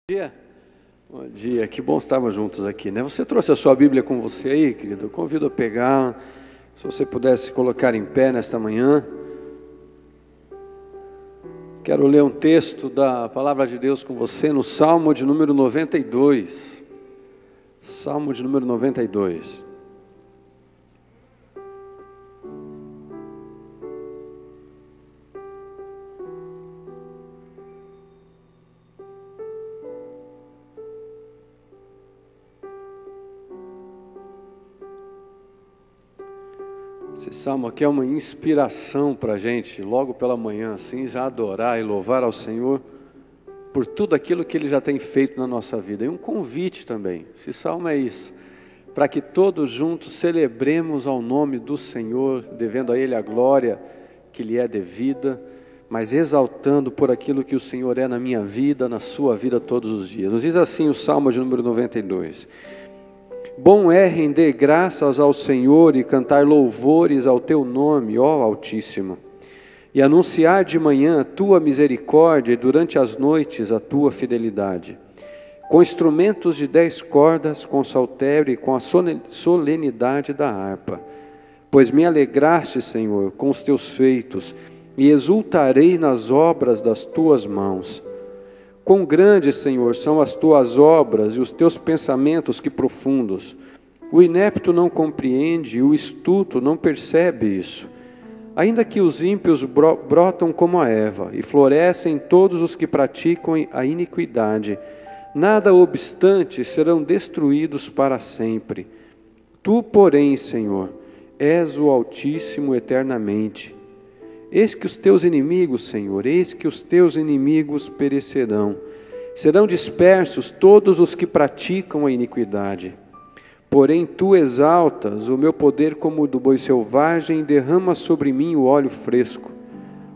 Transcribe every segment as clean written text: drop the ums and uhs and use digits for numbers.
Bom dia. Bom dia, que bom estarmos juntos aqui, né? Você trouxe a sua Bíblia com você aí, querido? Eu convido a pegar, se você pudesse colocar em pé nesta manhã. Quero ler um texto da Palavra de Deus com você no Salmo de número 92. Salmo de número 92. Esse salmo aqui é uma inspiração para a gente, logo pela manhã, assim, já adorar e louvar ao Senhor por tudo aquilo que Ele já tem feito na nossa vida. E um convite também, esse salmo é isso, para que todos juntos celebremos ao nome do Senhor, devendo a Ele a glória que lhe é devida, mas exaltando por aquilo que o Senhor é na minha vida, na sua vida todos os dias. Nos diz assim o salmo de número 92. Bom é render graças ao Senhor e cantar louvores ao teu nome, ó Altíssimo, e anunciar de manhã a tua misericórdia e durante as noites a tua fidelidade, com instrumentos de 10 cordas, com saltério e com a solenidade da harpa. Pois me alegraste, Senhor, com os teus feitos, e exultarei nas obras das tuas mãos. Quão grandes, Senhor, são as tuas obras e os teus pensamentos que profundos. O inepto não compreende e o astuto não percebe isso. Ainda que os ímpios brotam como a erva e florescem todos os que praticam a iniquidade, nada obstante serão destruídos para sempre. Tu, porém, Senhor, és o Altíssimo eternamente. Eis que os teus inimigos, Senhor, eis que os teus inimigos perecerão. Serão dispersos todos os que praticam a iniquidade. Porém, tu exaltas o meu poder como o do boi selvagem e derramas sobre mim o óleo fresco.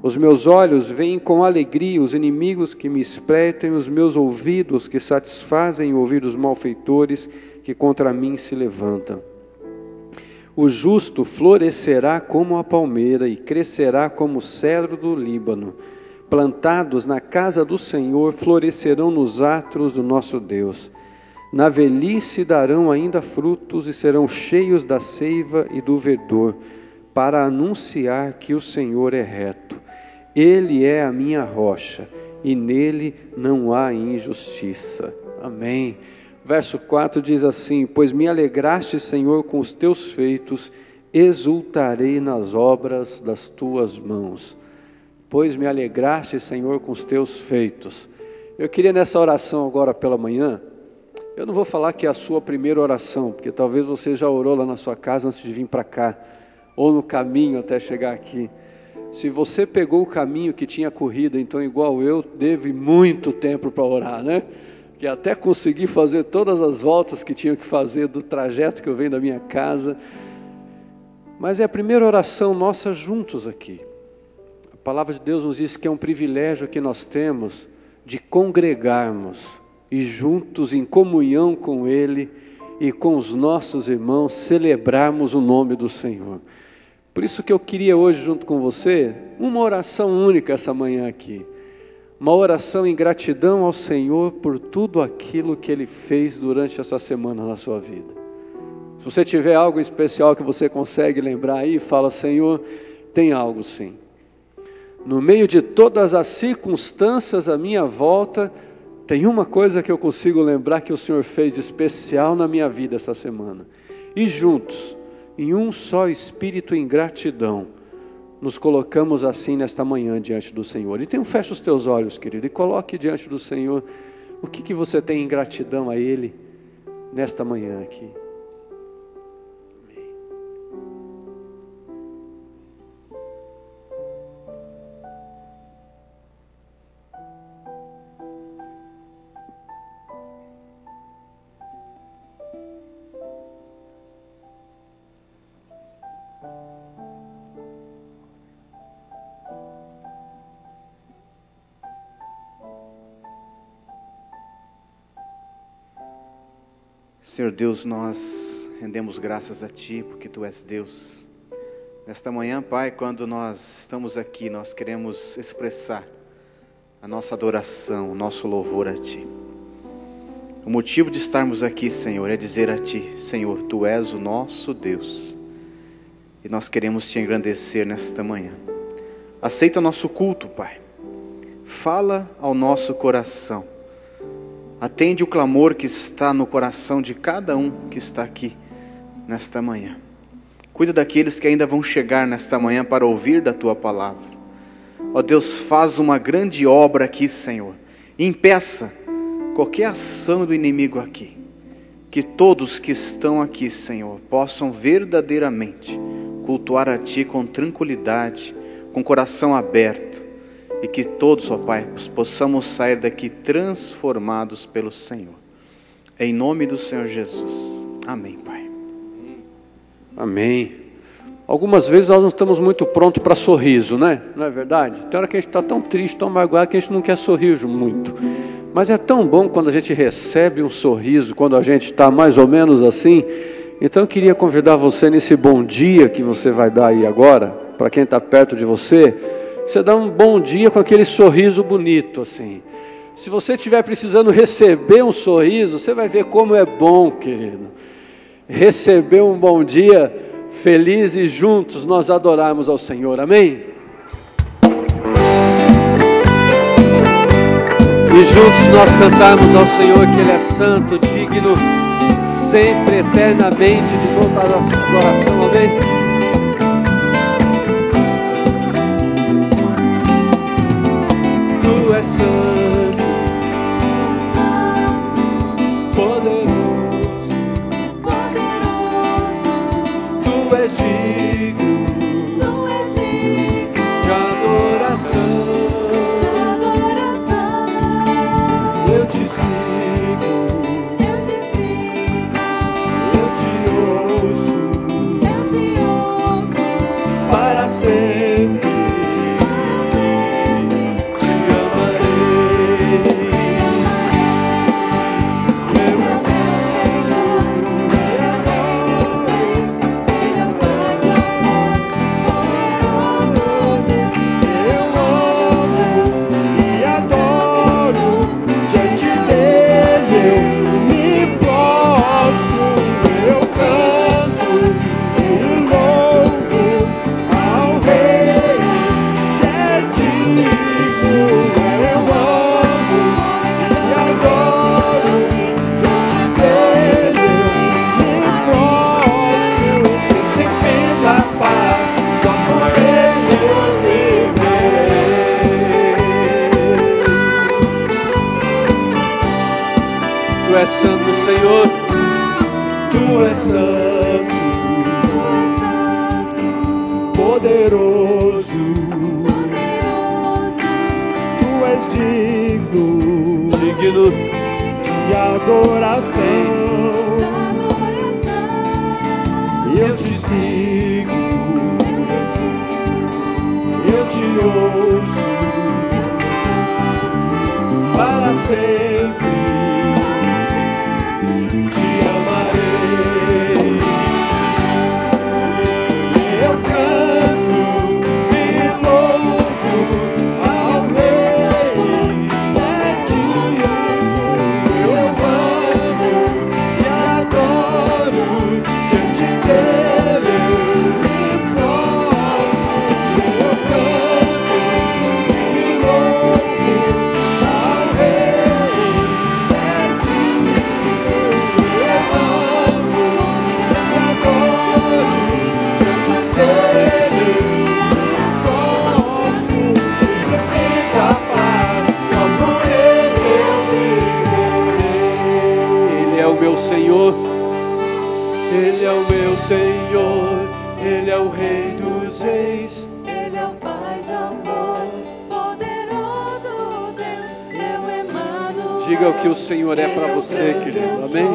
Os meus olhos veem com alegria os inimigos que me espreitam e os meus ouvidos que satisfazem ouvir os malfeitores que contra mim se levantam. O justo florescerá como a palmeira e crescerá como o cedro do Líbano. Plantados na casa do Senhor, florescerão nos atos do nosso Deus. Na velhice darão ainda frutos e serão cheios da seiva e do verdor, para anunciar que o Senhor é reto. Ele é a minha rocha, e nele não há injustiça. Amém. Verso 4 diz assim: pois me alegraste, Senhor, com os teus feitos, exultarei nas obras das tuas mãos. Pois me alegraste, Senhor, com os teus feitos. Eu queria nessa oração agora pela manhã, eu não vou falar que é a sua primeira oração, porque talvez você já orou lá na sua casa antes de vir para cá, ou no caminho até chegar aqui. Se você pegou o caminho que tinha corrida, então igual eu, teve muito tempo para orar, né? Que até consegui fazer todas as voltas que tinha que fazer do trajeto que eu venho da minha casa. Mas é a primeira oração nossa juntos aqui. A palavra de Deus nos diz que é um privilégio que nós temos de congregarmos e juntos em comunhão com Ele e com os nossos irmãos celebrarmos o nome do Senhor. Por isso que eu queria hoje junto com você uma oração única essa manhã aqui. Uma oração em gratidão ao Senhor por tudo aquilo que Ele fez durante essa semana na sua vida. Se você tiver algo especial que você consegue lembrar aí, fala: Senhor, tem algo sim. No meio de todas as circunstâncias à minha volta, tem uma coisa que eu consigo lembrar que o Senhor fez especial na minha vida essa semana. E juntos, em um só espírito em gratidão, nos colocamos assim nesta manhã diante do Senhor. Então fecha os teus olhos, querido, e coloque diante do Senhor o que você tem em gratidão a Ele nesta manhã aqui. Amém. Senhor Deus, nós rendemos graças a Ti, porque Tu és Deus. Nesta manhã, Pai, quando nós estamos aqui, nós queremos expressar a nossa adoração, o nosso louvor a Ti. O motivo de estarmos aqui, Senhor, é dizer a Ti: Senhor, Tu és o nosso Deus, e nós queremos Te engrandecer nesta manhã. Aceita o nosso culto, Pai. Fala ao nosso coração. Atende o clamor que está no coração de cada um que está aqui nesta manhã. Cuida daqueles que ainda vão chegar nesta manhã para ouvir da Tua palavra. Ó Deus, faz uma grande obra aqui, Senhor. E impeça qualquer ação do inimigo aqui. Que todos que estão aqui, Senhor, possam verdadeiramente cultuar a Ti com tranquilidade, com coração aberto. E que todos, ó Pai, possamos sair daqui transformados pelo Senhor. Em nome do Senhor Jesus. Amém, Pai. Amém. Algumas vezes nós não estamos muito prontos para sorriso, né? Não é verdade? Tem hora que a gente está tão triste, tão magoado, que a gente não quer sorrir muito. Mas é tão bom quando a gente recebe um sorriso, quando a gente está mais ou menos assim. Então eu queria convidar você nesse bom dia que você vai dar aí agora, para quem está perto de você, você dá um bom dia com aquele sorriso bonito assim. Se você estiver precisando receber um sorriso, você vai ver como é bom, querido. Receber um bom dia feliz e juntos nós adorarmos ao Senhor, amém? E juntos nós cantarmos ao Senhor que Ele é santo, digno, sempre, eternamente, de toda a nossa adoração, amém? Tu és santo, poderoso, Tu és digno de adoração. Eu te sigo, eu te ouço, para sempre te amarei. Meu Tu és santo, Senhor, Tu és santo, poderoso, Tu és digno de adoração. Eu te sigo, eu te ouço, para sempre te amarei. Eu canto e louvo ao Rei, é digno. Eu amo e adoro diante dele, eu me prostro. Eu canto e louvo ao Rei, é digno. Eu amo e adoro diante dele, me prostro. Sempre capaz, só por ele eu viverei. Ele é o meu Senhor, Ele é o meu Senhor, Ele é o Rei dos Reis. Ele é o Pai de amor, poderoso Deus, eu emano. Diga o que o Senhor é para você, querido, amém?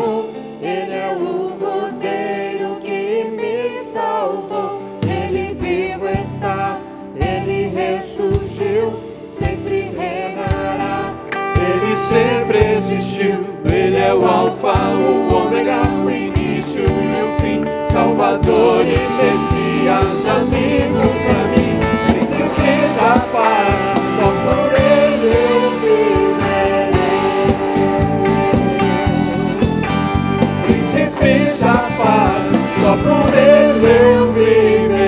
Ele é o Cordeiro que me salvou. Ele vivo está, Ele ressurgiu, sempre reinará. Ele sempre existiu, Ele é o Alfa, o Ômega, o início e o fim, Salvador e Messias, amigo pra mim, príncipe da paz, só por Ele eu viverei. por Ele eu viverei.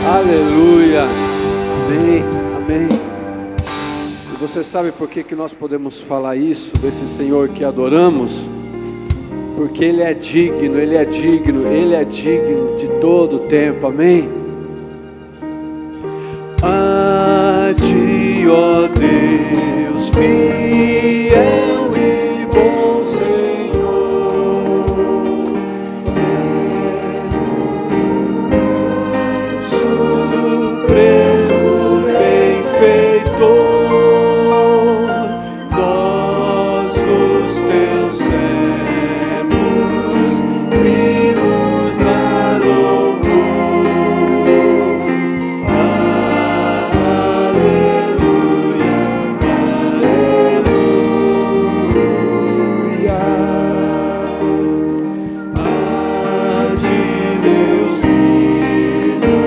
Aleluia, amém, amém. E você sabe por que nós podemos falar isso desse Senhor que adoramos? Porque Ele é digno, Ele é digno, Ele é digno de todo o tempo, amém? A Ti, ó Deus, fiel e bom Senhor, Supremo benfeitor, nós os Teus servos vimos dar louvor. Aleluia, aleluia. A Ti, Deus Filho,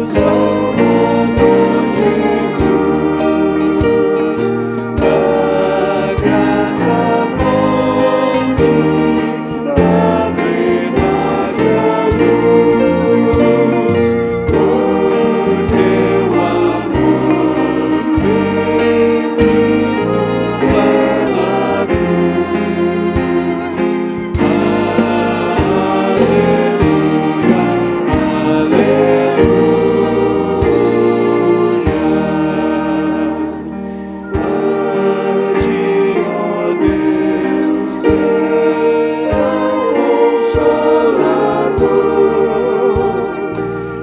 Salvador Jesus, da graça fonte, da verdade a luz, por Teu amor bendito lá na cruz. Aleluia, aleluia. A Ti, ó Deus, fiel Consolador,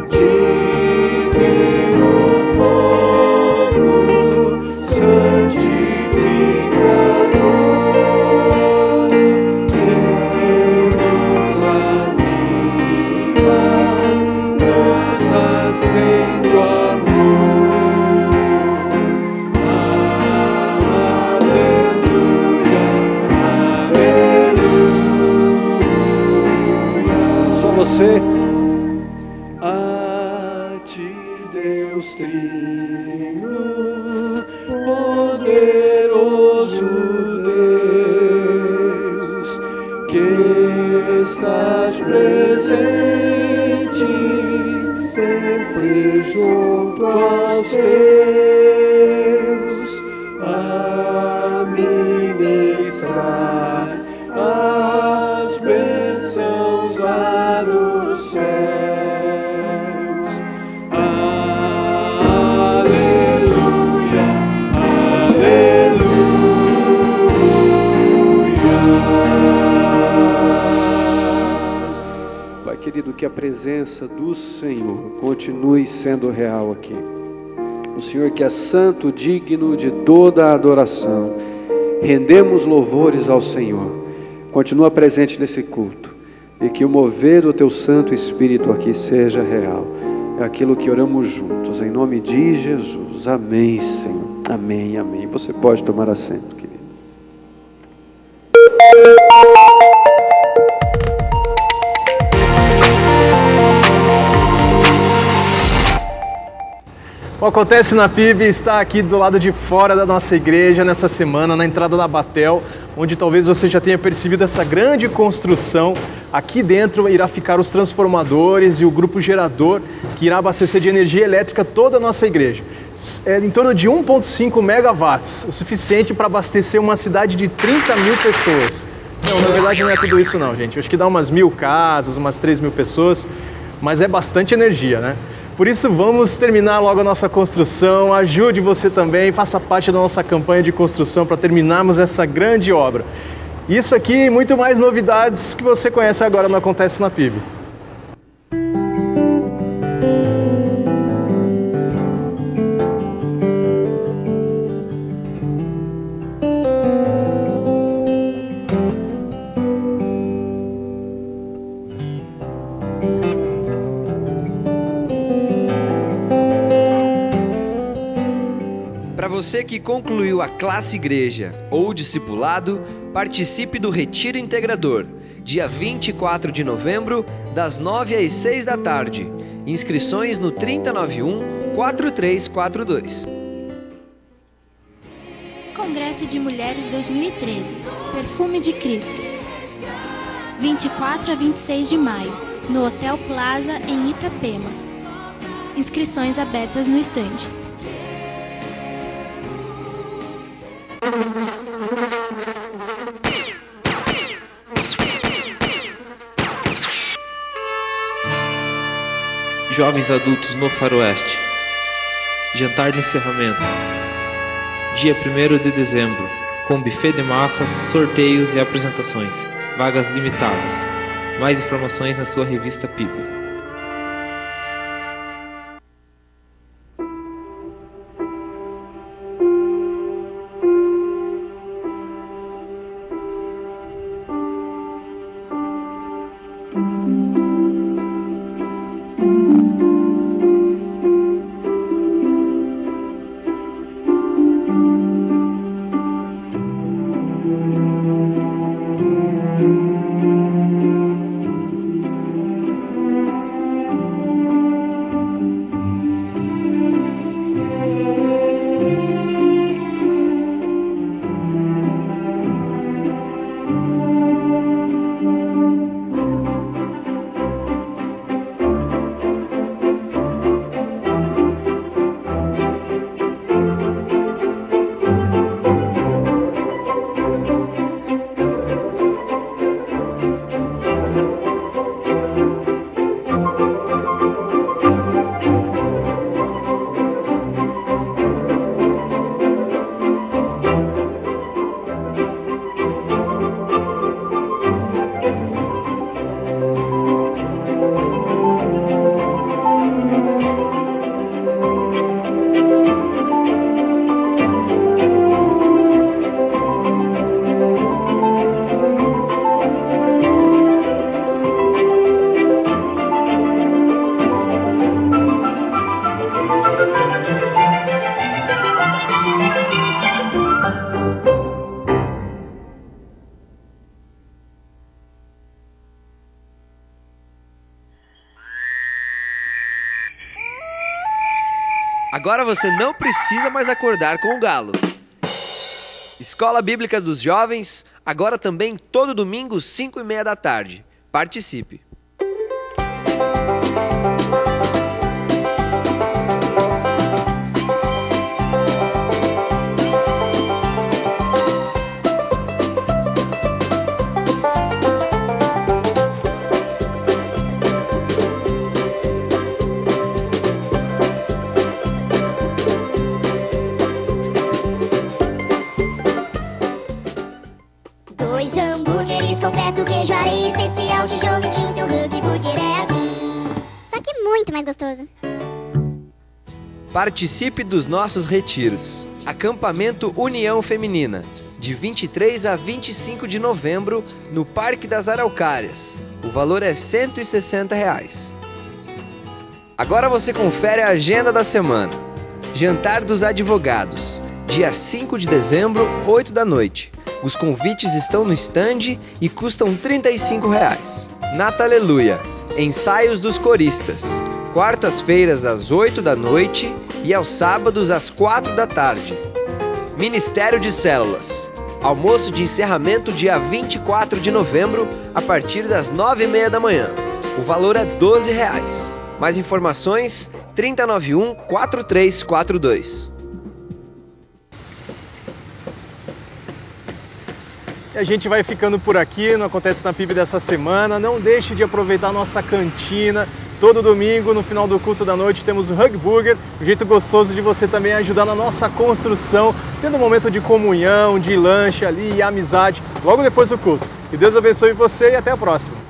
divino fogo, santificador, nos anima, nos acende o amor. Aleluia, aleluia. Só você. A Ti, Deus Trino, poderoso Deus, que estás presente sempre junto aos Teus, a ministrar as bênçãos lá dos céus. Aleluia, aleluia. Pai querido, que a presença do Senhor continue sendo real aqui. O Senhor que é santo, digno de toda a adoração. Rendemos louvores ao Senhor. Continua presente nesse culto. E que o mover do Teu Santo Espírito aqui seja real. É aquilo que oramos juntos, em nome de Jesus. Amém, Senhor. Amém, amém. Você pode tomar assento, querido. O Acontece na PIB está aqui do lado de fora da nossa igreja nessa semana, na entrada da Batel, onde talvez você já tenha percebido essa grande construção. Aqui dentro irá ficar os transformadores e o grupo gerador que irá abastecer de energia elétrica toda a nossa igreja. É em torno de 1,5 megawatts, o suficiente para abastecer uma cidade de 30 mil pessoas. Não, na verdade não é tudo isso não, gente. Eu acho que dá umas 1.000 casas, umas 3 mil pessoas, mas é bastante energia, né? Por isso vamos terminar logo a nossa construção, ajude você também, faça parte da nossa campanha de construção para terminarmos essa grande obra. Isso aqui e muito mais novidades que você conhece agora no Acontece na PIB. você que concluiu a classe igreja ou discipulado, participe do Retiro Integrador, dia 24 de novembro, das 9 às 6 da tarde. Inscrições no 3091-4342. Congresso de Mulheres 2013, Perfume de Cristo. 24 a 26 de maio, no Hotel Plaza, em Itapema. Inscrições abertas no estande. Jovens adultos no Faroeste. Jantar de encerramento. Dia 1º de dezembro, com buffet de massas, sorteios e apresentações. Vagas limitadas. Mais informações na sua revista PIB. Agora você não precisa mais acordar com o galo. Escola Bíblica dos Jovens, agora também todo domingo, 5h30 da tarde. Participe! Completo, queijo, areia especial, tijolo e tinta, o Hug Burger é assim. Só que muito mais gostoso. Participe dos nossos retiros. Acampamento União Feminina, de 23 a 25 de novembro, no Parque das Araucárias. O valor é R$ 160. Agora você confere a agenda da semana. Jantar dos Advogados, dia 5 de dezembro, 8 da noite. Os convites estão no estande e custam R$ 35. Nataleluia, ensaios dos coristas, quartas-feiras às 8 da noite e aos sábados às 4 da tarde. Ministério de Células, almoço de encerramento dia 24 de novembro, a partir das 9h30 da manhã. O valor é R$ 12. Mais informações, 3091-4342. E a gente vai ficando por aqui, não acontece na PIB dessa semana. Não deixe de aproveitar a nossa cantina. Todo domingo, no final do culto da noite, temos o Hug Burger, um jeito gostoso de você também ajudar na nossa construção, tendo um momento de comunhão, de lanche ali e amizade, logo depois do culto. Que Deus abençoe você e até a próxima.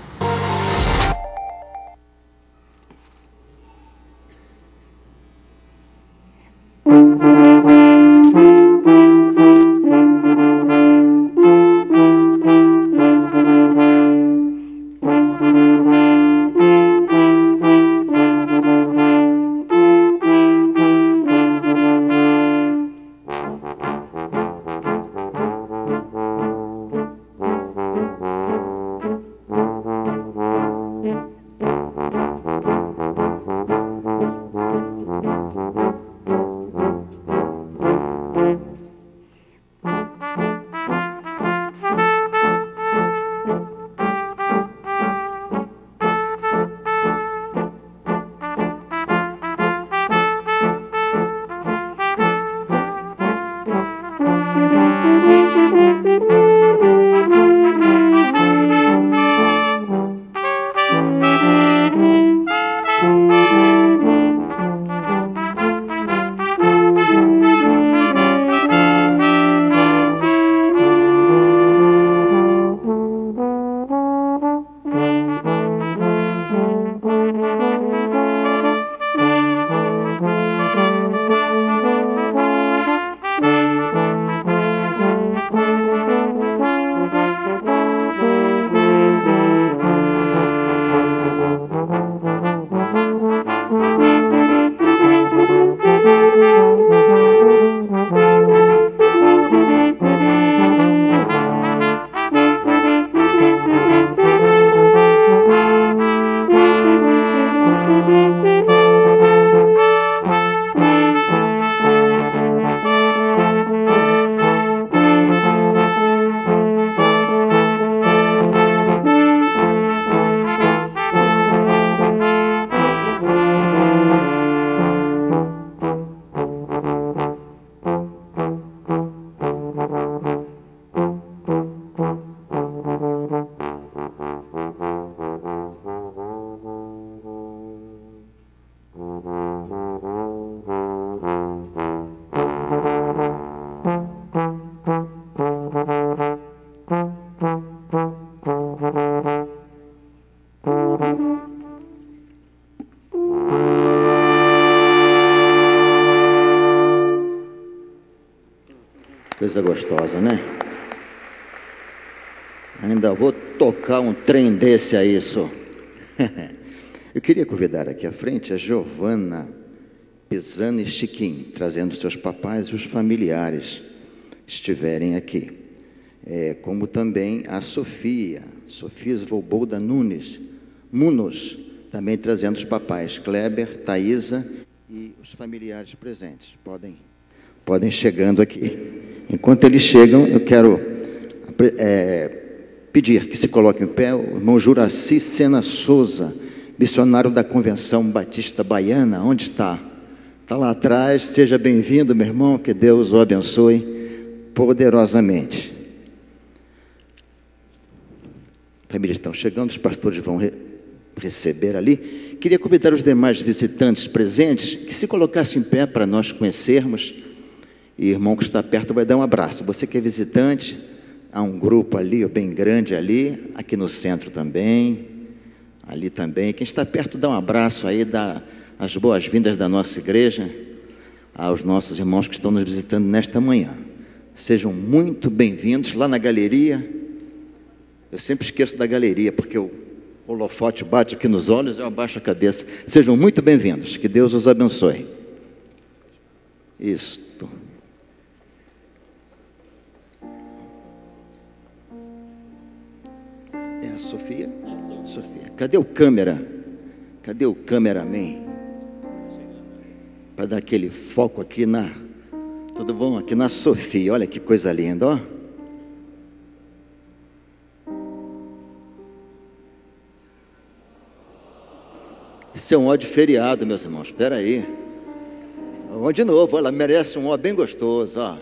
coisa gostosa, né? Ainda vou tocar um trem desse a isso. Eu queria convidar aqui à frente a Giovana Pisani Chiquim, trazendo seus papais e os familiares estiverem aqui. Como também a Sofia Svoboda Munos, também trazendo os papais Kleber, Thaisa e os familiares presentes. Podem chegando aqui. Enquanto eles chegam, eu quero pedir que se coloque em pé o irmão Juraci Sena Souza, missionário da Convenção Batista Baiana. Onde está? Está lá atrás. Seja bem-vindo, meu irmão, que Deus o abençoe poderosamente. A família estão chegando, os pastores vão receber ali. Queria convidar os demais visitantes presentes que se colocassem em pé para nós conhecermos. E o irmão que está perto vai dar um abraço. Você que é visitante, há um grupo ali, bem grande ali, aqui no centro também, ali também. Quem está perto dá um abraço aí, dá as boas-vindas da nossa igreja aos nossos irmãos que estão nos visitando nesta manhã. Sejam muito bem-vindos lá na galeria. Eu sempre esqueço da galeria, porque o holofote bate aqui nos olhos, eu abaixo a cabeça. Sejam muito bem-vindos, que Deus os abençoe. Isto. É a Sofia? Sofia. Cadê o câmera? Cadê o cameraman? Para dar aquele foco aqui na... Tudo bom? Aqui na Sofia. Olha que coisa linda, ó. Isso é um ó de feriado, meus irmãos. Espera aí. Vamos de novo. Ela merece um ó bem gostoso, ó.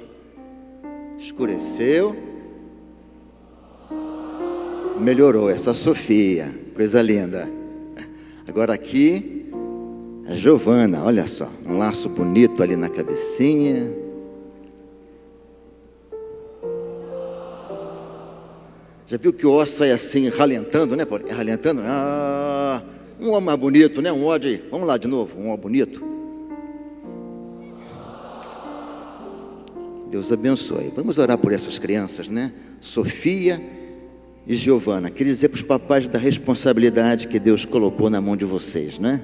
Escureceu. Melhorou. Essa Sofia. Coisa linda. Agora aqui, a Giovana. Olha só. Um laço bonito ali na cabecinha. Já viu que o ó sai assim, ralentando, né, Paulo? Ralentando? Um ó mais bonito, né? Um ó de... Vamos lá de novo, um ó bonito. Deus abençoe. Vamos orar por essas crianças, né? Sofia e Giovana. Queria dizer para os papais da responsabilidade que Deus colocou na mão de vocês, né?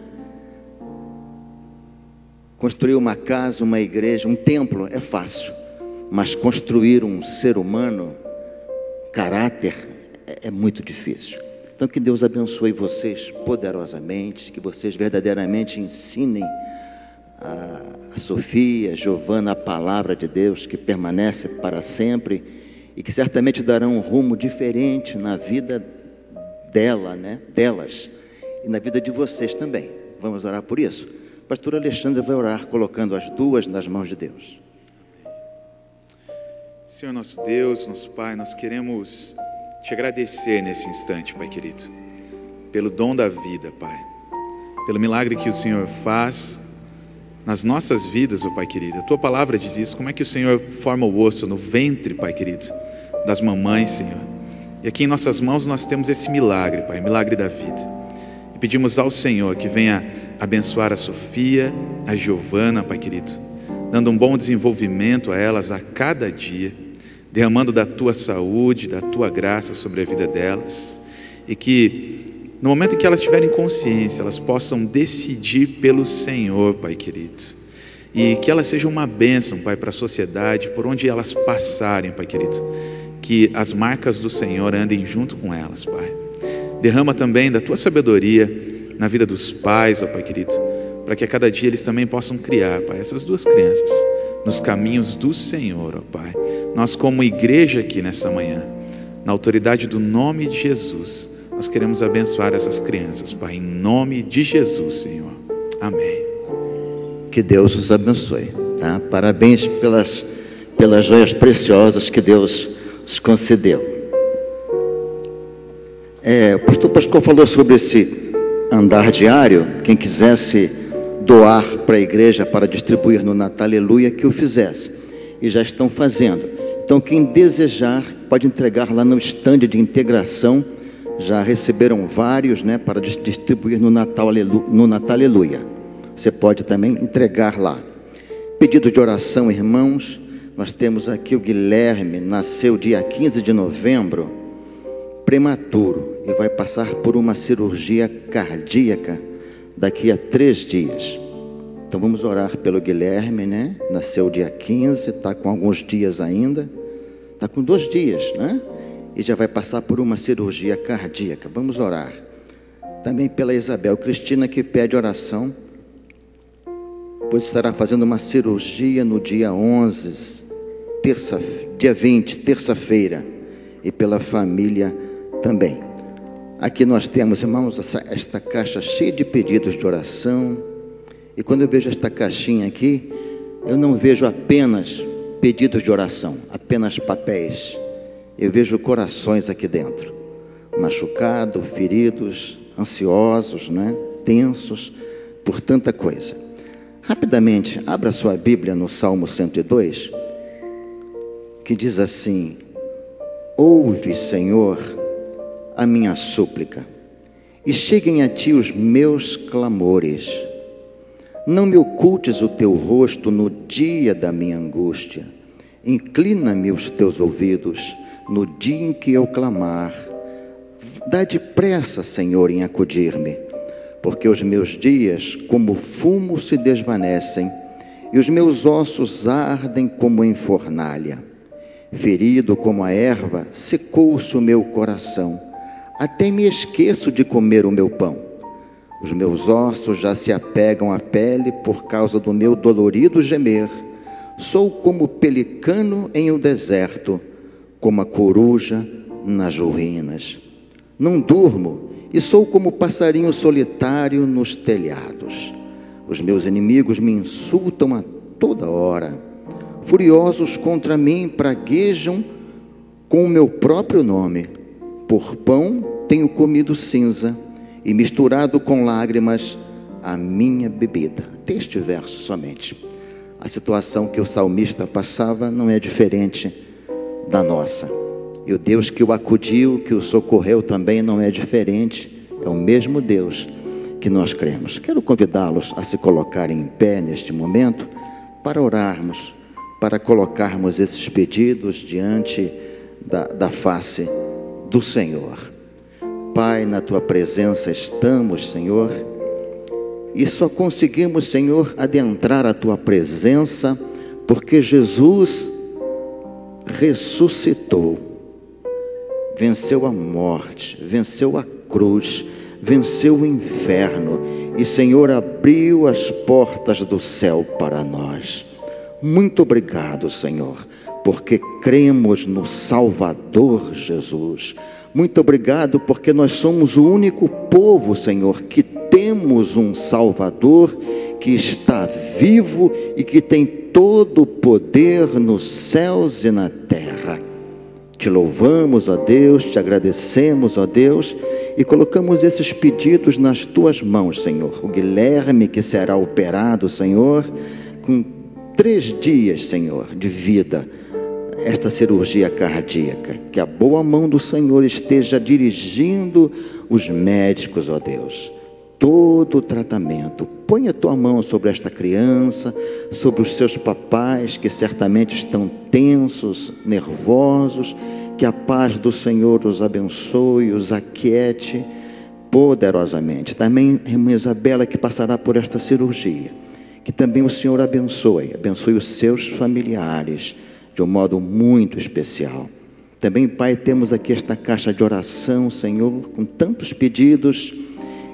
Construir uma casa, uma igreja, um templo é fácil. Mas construir um ser humano, caráter, é muito difícil. Então que Deus abençoe vocês poderosamente, que vocês verdadeiramente ensinem a Sofia, a Giovana, a palavra de Deus que permanece para sempre e que certamente darão um rumo diferente na vida dela, né? Delas e na vida de vocês também. Vamos orar por isso? O pastor Alexandre vai orar colocando as duas nas mãos de Deus. Senhor nosso Deus, nosso Pai, nós queremos te agradecer nesse instante, Pai querido, pelo dom da vida, Pai, pelo milagre que o Senhor faz nas nossas vidas, ó Pai querido. A Tua palavra diz isso, como é que o Senhor forma o osso no ventre, Pai querido, das mamães, Senhor. E aqui em nossas mãos nós temos esse milagre, Pai, milagre da vida. E pedimos ao Senhor que venha abençoar a Sofia, a Giovana, Pai querido, dando um bom desenvolvimento a elas a cada dia, derramando da Tua saúde, da Tua graça sobre a vida delas, e que no momento em que elas tiverem consciência, elas possam decidir pelo Senhor, Pai querido, e que elas sejam uma bênção, Pai, para a sociedade, por onde elas passarem, Pai querido, que as marcas do Senhor andem junto com elas, Pai. Derrama também da Tua sabedoria na vida dos pais, ó Pai querido, para que a cada dia eles também possam criar, Pai, essas duas crianças nos caminhos do Senhor, ó Pai. Nós como igreja aqui nessa manhã, na autoridade do nome de Jesus, nós queremos abençoar essas crianças, Pai, em nome de Jesus, Senhor. Amém. Que Deus os abençoe, tá? Parabéns pelas joias preciosas que Deus os concedeu. O pastor Pascoal falou sobre esse andar diário. Quem quisesse doar para a igreja para distribuir no Natal Aleluia, que o fizesse, e já estão fazendo. Então quem desejar pode entregar lá no estande de integração. Já receberam vários, né, para distribuir no Natal Aleluia. Você pode também entregar lá. Pedido de oração, irmãos. Nós temos aqui o Guilherme, nasceu dia 15 de novembro, prematuro, e vai passar por uma cirurgia cardíaca daqui a 3 dias. Então vamos orar pelo Guilherme, né? Nasceu dia 15, está com alguns dias ainda, está com 2 dias, né? E já vai passar por uma cirurgia cardíaca. Vamos orar. Também pela Isabel Cristina, que pede oração, pois estará fazendo uma cirurgia no dia 11, dia 20, terça-feira, e pela família também. Aqui nós temos, irmãos, esta caixa cheia de pedidos de oração. E quando eu vejo esta caixinha aqui, eu não vejo apenas pedidos de oração, apenas papéis. Eu vejo corações aqui dentro, machucados, feridos, ansiosos, né? Tensos por tanta coisa. Rapidamente, abra sua Bíblia no Salmo 102, que diz assim: ouve, Senhor, a minha súplica, e cheguem a ti os meus clamores. Não me ocultes o teu rosto no dia da minha angústia. Inclina-me os teus ouvidos no dia em que eu clamar. Dá depressa, Senhor, em acudir-me, porque os meus dias como fumo se desvanecem, e os meus ossos ardem como em fornalha. Ferido como a erva, secou-se o meu coração, até me esqueço de comer o meu pão. Os meus ossos já se apegam à pele por causa do meu dolorido gemer. Sou como pelicano em o deserto, como a coruja nas ruínas. Não durmo e sou como passarinho solitário nos telhados. Os meus inimigos me insultam a toda hora. Furiosos contra mim praguejam com o meu próprio nome. Por pão tenho comido cinza, e misturado com lágrimas a minha bebida. Até este verso somente. A situação que o salmista passava não é diferente da nossa. E o Deus que o acudiu, que o socorreu também não é diferente. É o mesmo Deus que nós cremos. Quero convidá-los a se colocarem em pé neste momento para orarmos, para colocarmos esses pedidos diante da face do Senhor. Pai, na Tua presença estamos, Senhor, e só conseguimos, Senhor, adentrar a Tua presença porque Jesus ressuscitou, venceu a morte, venceu a cruz, venceu o inferno e, Senhor, abriu as portas do céu para nós. Muito obrigado, Senhor, porque cremos no Salvador Jesus. Muito obrigado porque nós somos o único povo, Senhor, que temos um Salvador que está vivo e que tem todo o poder nos céus e na terra. Te louvamos, ó Deus, te agradecemos, ó Deus, e colocamos esses pedidos nas Tuas mãos, Senhor. O Guilherme que será operado, Senhor, com 3 dias, Senhor, de vida, esta cirurgia cardíaca, que a boa mão do Senhor esteja dirigindo os médicos, ó Deus, todo o tratamento. Põe a Tua mão sobre esta criança, sobre os seus papais que certamente estão tensos, nervosos. Que a paz do Senhor os abençoe, os aquiete poderosamente. Também a irmã Isabela que passará por esta cirurgia, que também o Senhor abençoe os seus familiares de um modo muito especial. Também, Pai, temos aqui esta caixa de oração, Senhor, com tantos pedidos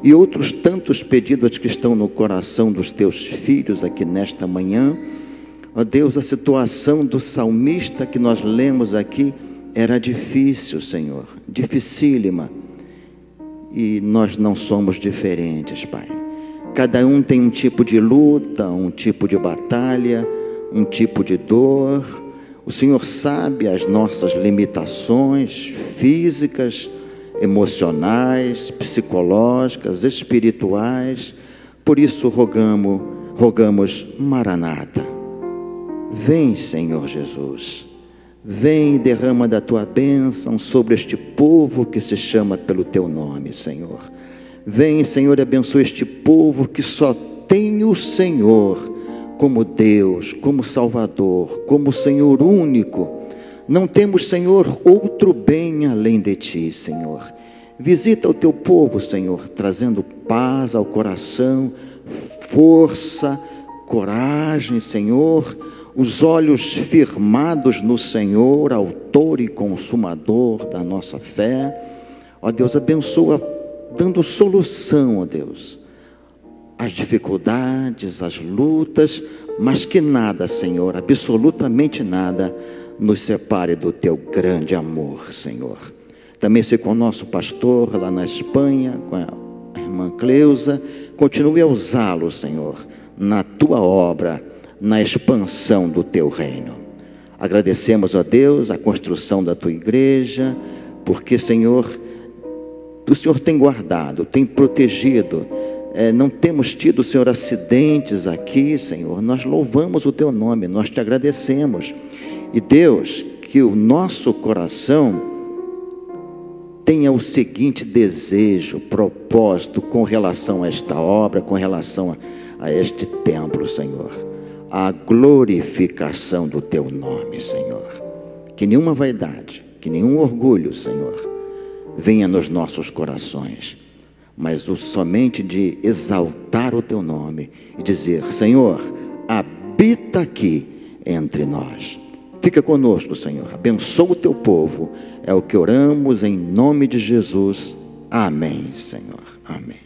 e outros tantos pedidos que estão no coração dos Teus filhos aqui nesta manhã. Ó Deus, a situação do salmista que nós lemos aqui era difícil, Senhor, dificílima, e nós não somos diferentes, Pai. Cada um tem um tipo de luta, um tipo de batalha, um tipo de dor. O Senhor sabe as nossas limitações físicas, emocionais, psicológicas, espirituais. Por isso rogamos, Maranata. Vem, Senhor Jesus. Vem e derrama da Tua bênção sobre este povo que se chama pelo Teu nome, Senhor. Vem, Senhor, e abençoe este povo que só tem o Senhor como Deus, como Salvador, como Senhor único. Não temos, Senhor, outro bem além de Ti, Senhor. Visita o Teu povo, Senhor, trazendo paz ao coração, força, coragem, Senhor, os olhos firmados no Senhor, autor e consumador da nossa fé. Ó Deus, abençoa, dando solução, ó Deus, às dificuldades, às lutas, mas que nada, Senhor, absolutamente nada, nos separe do Teu grande amor, Senhor. Também sei com o nosso pastor lá na Espanha, com a irmã Cleusa, continue a usá-lo, Senhor, na Tua obra, na expansão do Teu reino. Agradecemos a Deus a construção da Tua igreja, porque, Senhor, o Senhor tem guardado, tem protegido. Não temos tido, Senhor, acidentes aqui, Senhor. Nós louvamos o Teu nome, nós Te agradecemos. E Deus, que o nosso coração tenha o seguinte desejo, propósito com relação a esta obra, com relação a este templo, Senhor. A glorificação do Teu nome, Senhor. Que nenhuma vaidade, que nenhum orgulho, Senhor, venha nos nossos corações, mas somente de exaltar o Teu nome e dizer: Senhor, habita aqui entre nós. Fica conosco, Senhor. Abençoa o Teu povo. É o que oramos em nome de Jesus. Amém, Senhor. Amém.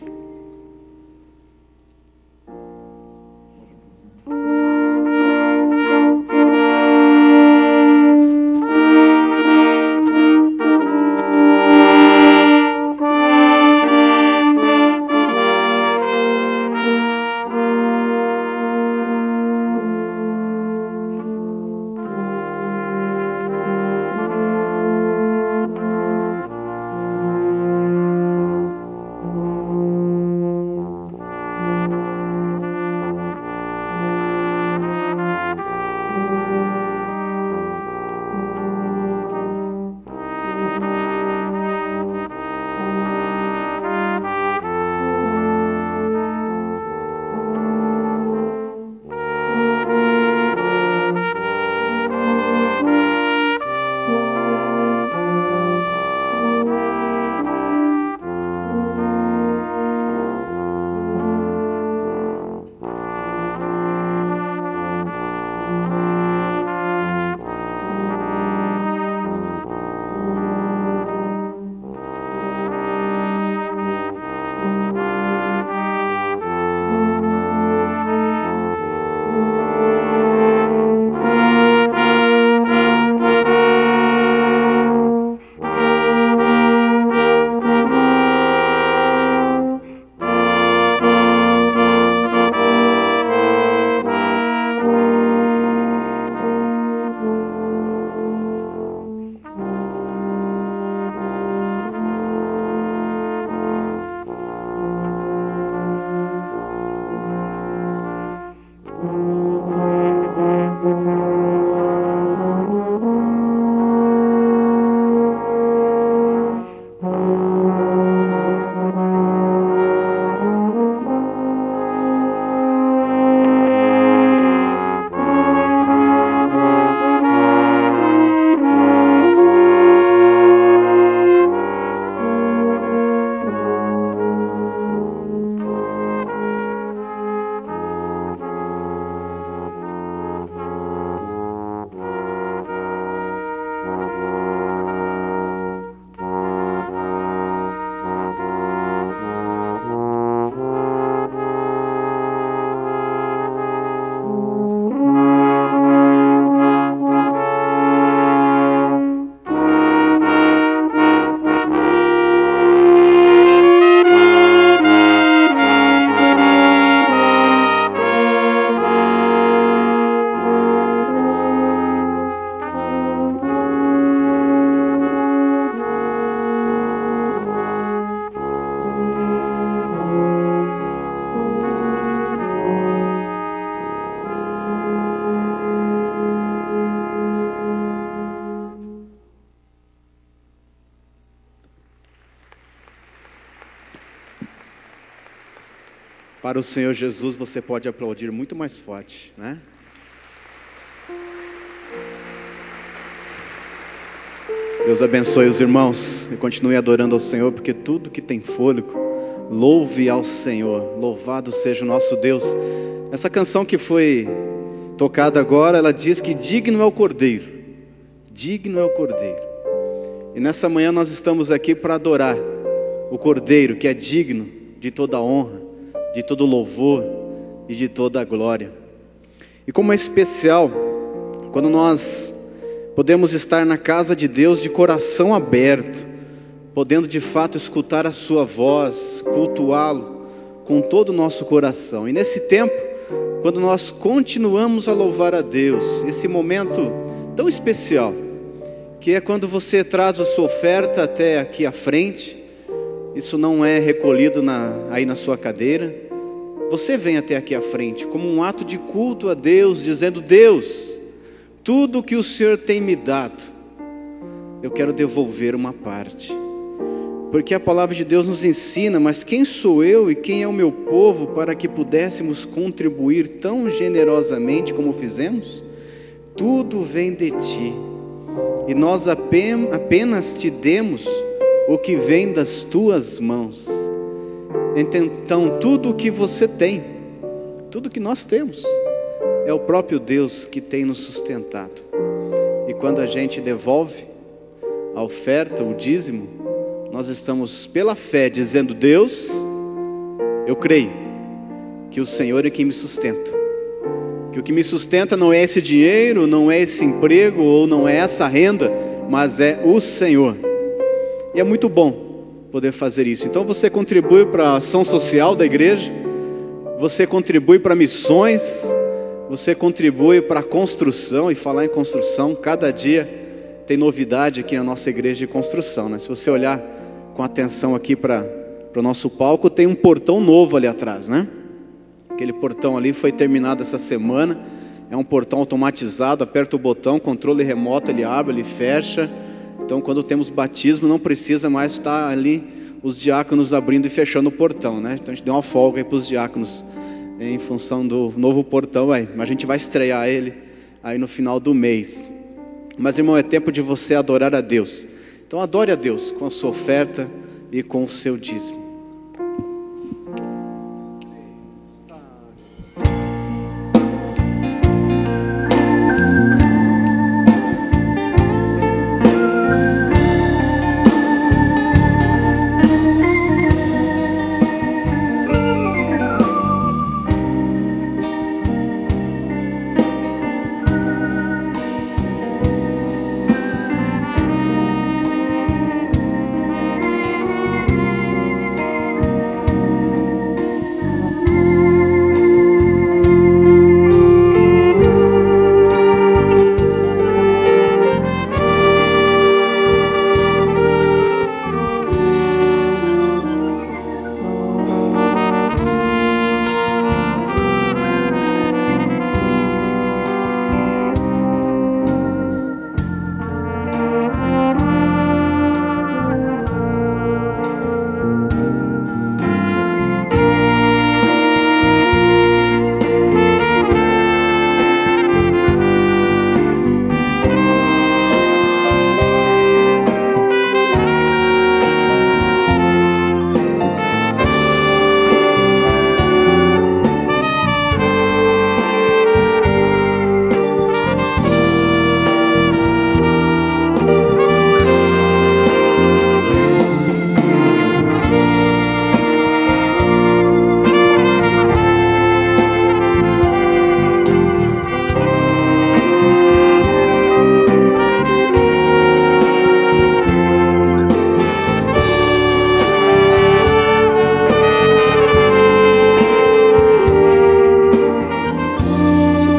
Para o Senhor Jesus você pode aplaudir muito mais forte, né? Deus abençoe os irmãos e continue adorando ao Senhor, porque tudo que tem fôlego, louve ao Senhor. Louvado seja o nosso Deus. Essa canção que foi tocada agora, ela diz que digno é o Cordeiro. Digno é o Cordeiro. E nessa manhã nós estamos aqui para adorar o Cordeiro, que é digno de toda honra, de todo louvor e de toda glória. E como é especial quando nós podemos estar na casa de Deus de coração aberto, podendo de fato escutar a sua voz, cultuá-lo com todo o nosso coração. E nesse tempo, quando nós continuamos a louvar a Deus, esse momento tão especial, que é quando você traz a sua oferta até aqui à frente, isso não é recolhido aí na sua cadeira, você vem até aqui à frente, como um ato de culto a Deus, dizendo: Deus, tudo que o Senhor tem me dado, eu quero devolver uma parte. Porque a palavra de Deus nos ensina: mas quem sou eu e quem é o meu povo para que pudéssemos contribuir tão generosamente como fizemos? Tudo vem de ti, e nós apenas te demos o que vem das tuas mãos. Então tudo o que você tem, tudo que nós temos, é o próprio Deus que tem nos sustentado. E quando a gente devolve a oferta, o dízimo, nós estamos pela fé dizendo: Deus, eu creio que o Senhor é quem me sustenta, que o que me sustenta não é esse dinheiro, não é esse emprego, ou não é essa renda, mas é o Senhor. E é muito bom poder fazer isso. Então você contribui para a ação social da igreja, você contribui para missões, você contribui para a construção. E falar em construção, cada dia tem novidade aqui na nossa igreja de construção, né? Se você olhar com atenção aqui para o nosso palco, tem um portão novo ali atrás, né? Aquele portão ali foi terminado essa semana. É um portão automatizado, aperta o botão, controle remoto, ele abre, ele fecha. Então quando temos batismo não precisa mais estar ali os diáconos abrindo e fechando o portão, né? Então a gente deu uma folga aí para os diáconos em função do novo portão aí. Mas a gente vai estrear ele aí no final do mês. Mas irmão, é tempo de você adorar a Deus. Então adore a Deus com a sua oferta e com o seu dízimo.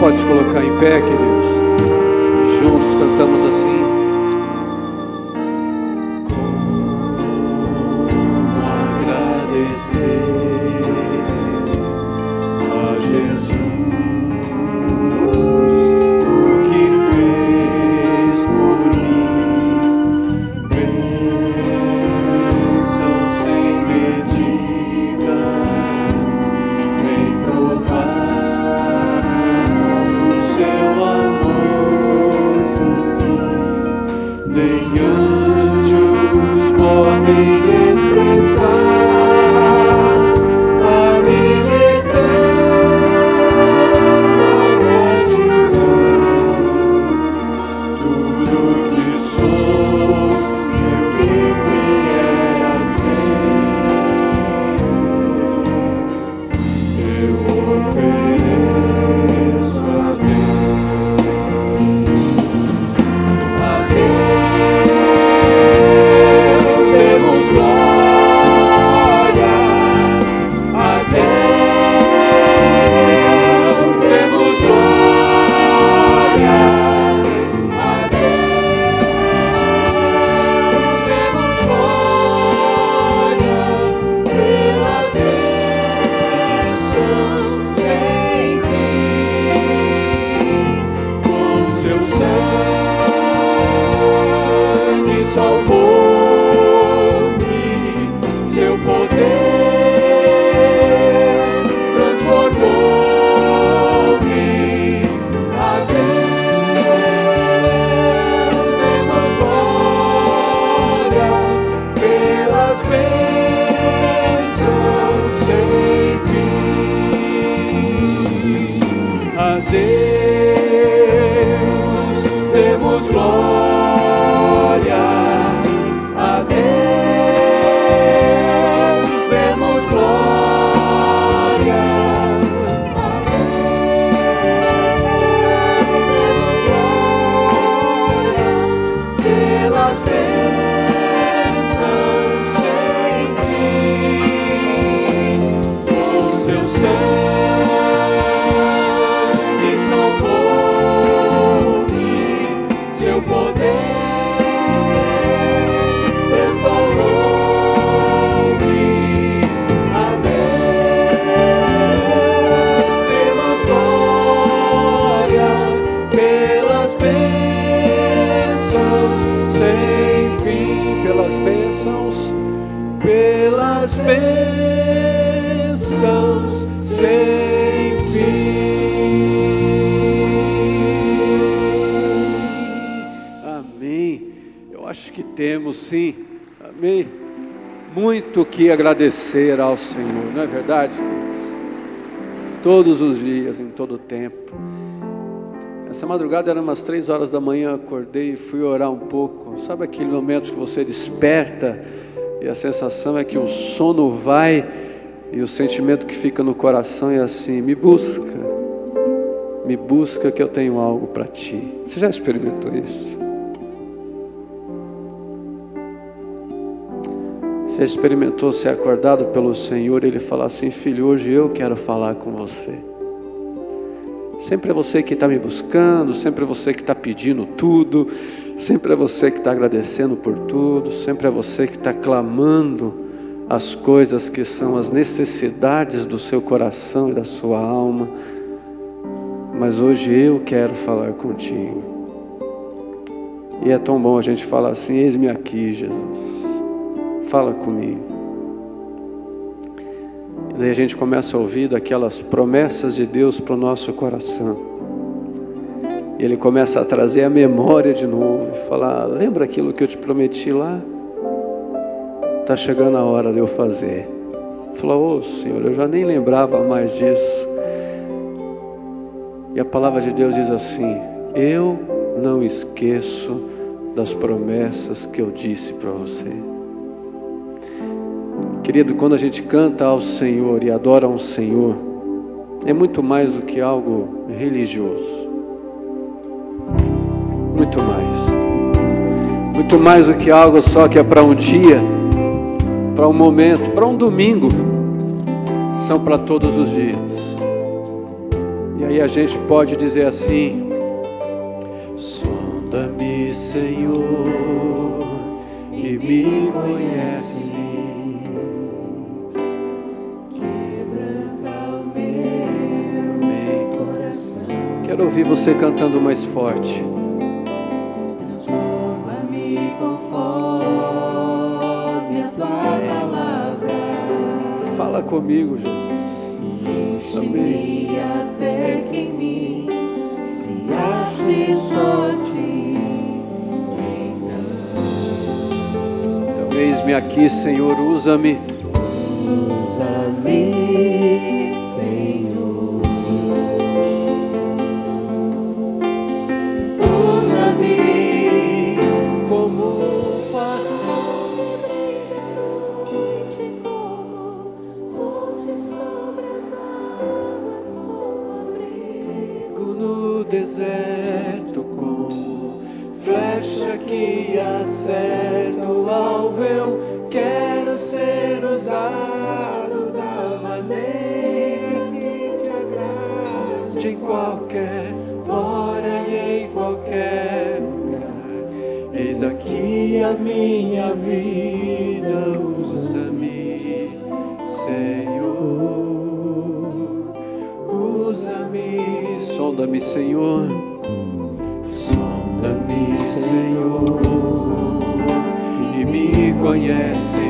Pode se colocar em pé, queridos, e juntos cantamos assim. Como agradecer a Jesus o que fez por mim, bênçãos sem medidas Temos sim, amém, muito que agradecer ao Senhor, não é verdade, queridos? Todos os dias, em todo o tempo. Essa madrugada eram umas 3 horas da manhã, acordei e fui orar um pouco. Sabe aquele momento que você desperta e a sensação é que o sono vai e o sentimento que fica no coração é assim: me busca que eu tenho algo para ti. Você já experimentou isso? Você já experimentou ser acordado pelo Senhor e Ele falar assim: filho, hoje eu quero falar com você. Sempre é você que está me buscando, sempre é você que está pedindo tudo, sempre é você que está agradecendo por tudo, sempre é você que está clamando as coisas que são as necessidades do seu coração e da sua alma. Mas hoje eu quero falar contigo. E é tão bom a gente falar assim: eis-me aqui, Jesus, fala comigo. E daí a gente começa a ouvir daquelas promessas de Deus para o nosso coração. E Ele começa a trazer a memória de novo e falar: lembra aquilo que eu te prometi lá? Está chegando a hora de eu fazer. Falou: ô Senhor, eu já nem lembrava mais disso. E a palavra de Deus diz assim: eu não esqueço das promessas que eu disse para você. Querido, quando a gente canta ao Senhor e adora ao Senhor, é muito mais do que algo religioso. Muito mais. Muito mais do que algo só que é para um dia, para um momento, para um domingo. São para todos os dias. E aí a gente pode dizer assim: sonda-me, Senhor, e me conhece. Quero ouvir você cantando mais forte. Transforma-me conforme a tua palavra. Fala comigo, Jesus. Enche-me até que em mim se ache só ti. Então eis-me aqui, Senhor, usa-me. Usa-me, deserto, como flecha que acerta o alvo. Eu quero ser usado da maneira que te agrade, em qualquer hora e em qualquer lugar. Eis aqui a minha vida, usa-me, Senhor. Usa-me, sonda-me, Senhor. Sonda-me, Senhor, e me conhece.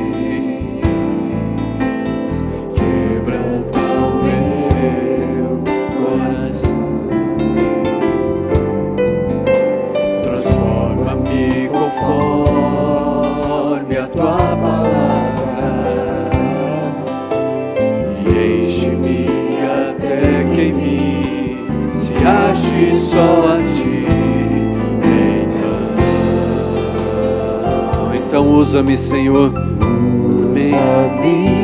Quebranta o meu coração. Transforma-me conforme a tua palavra e enche-me até que em mim se ache só a ti. Então usa-me, Senhor. Amém. Amém.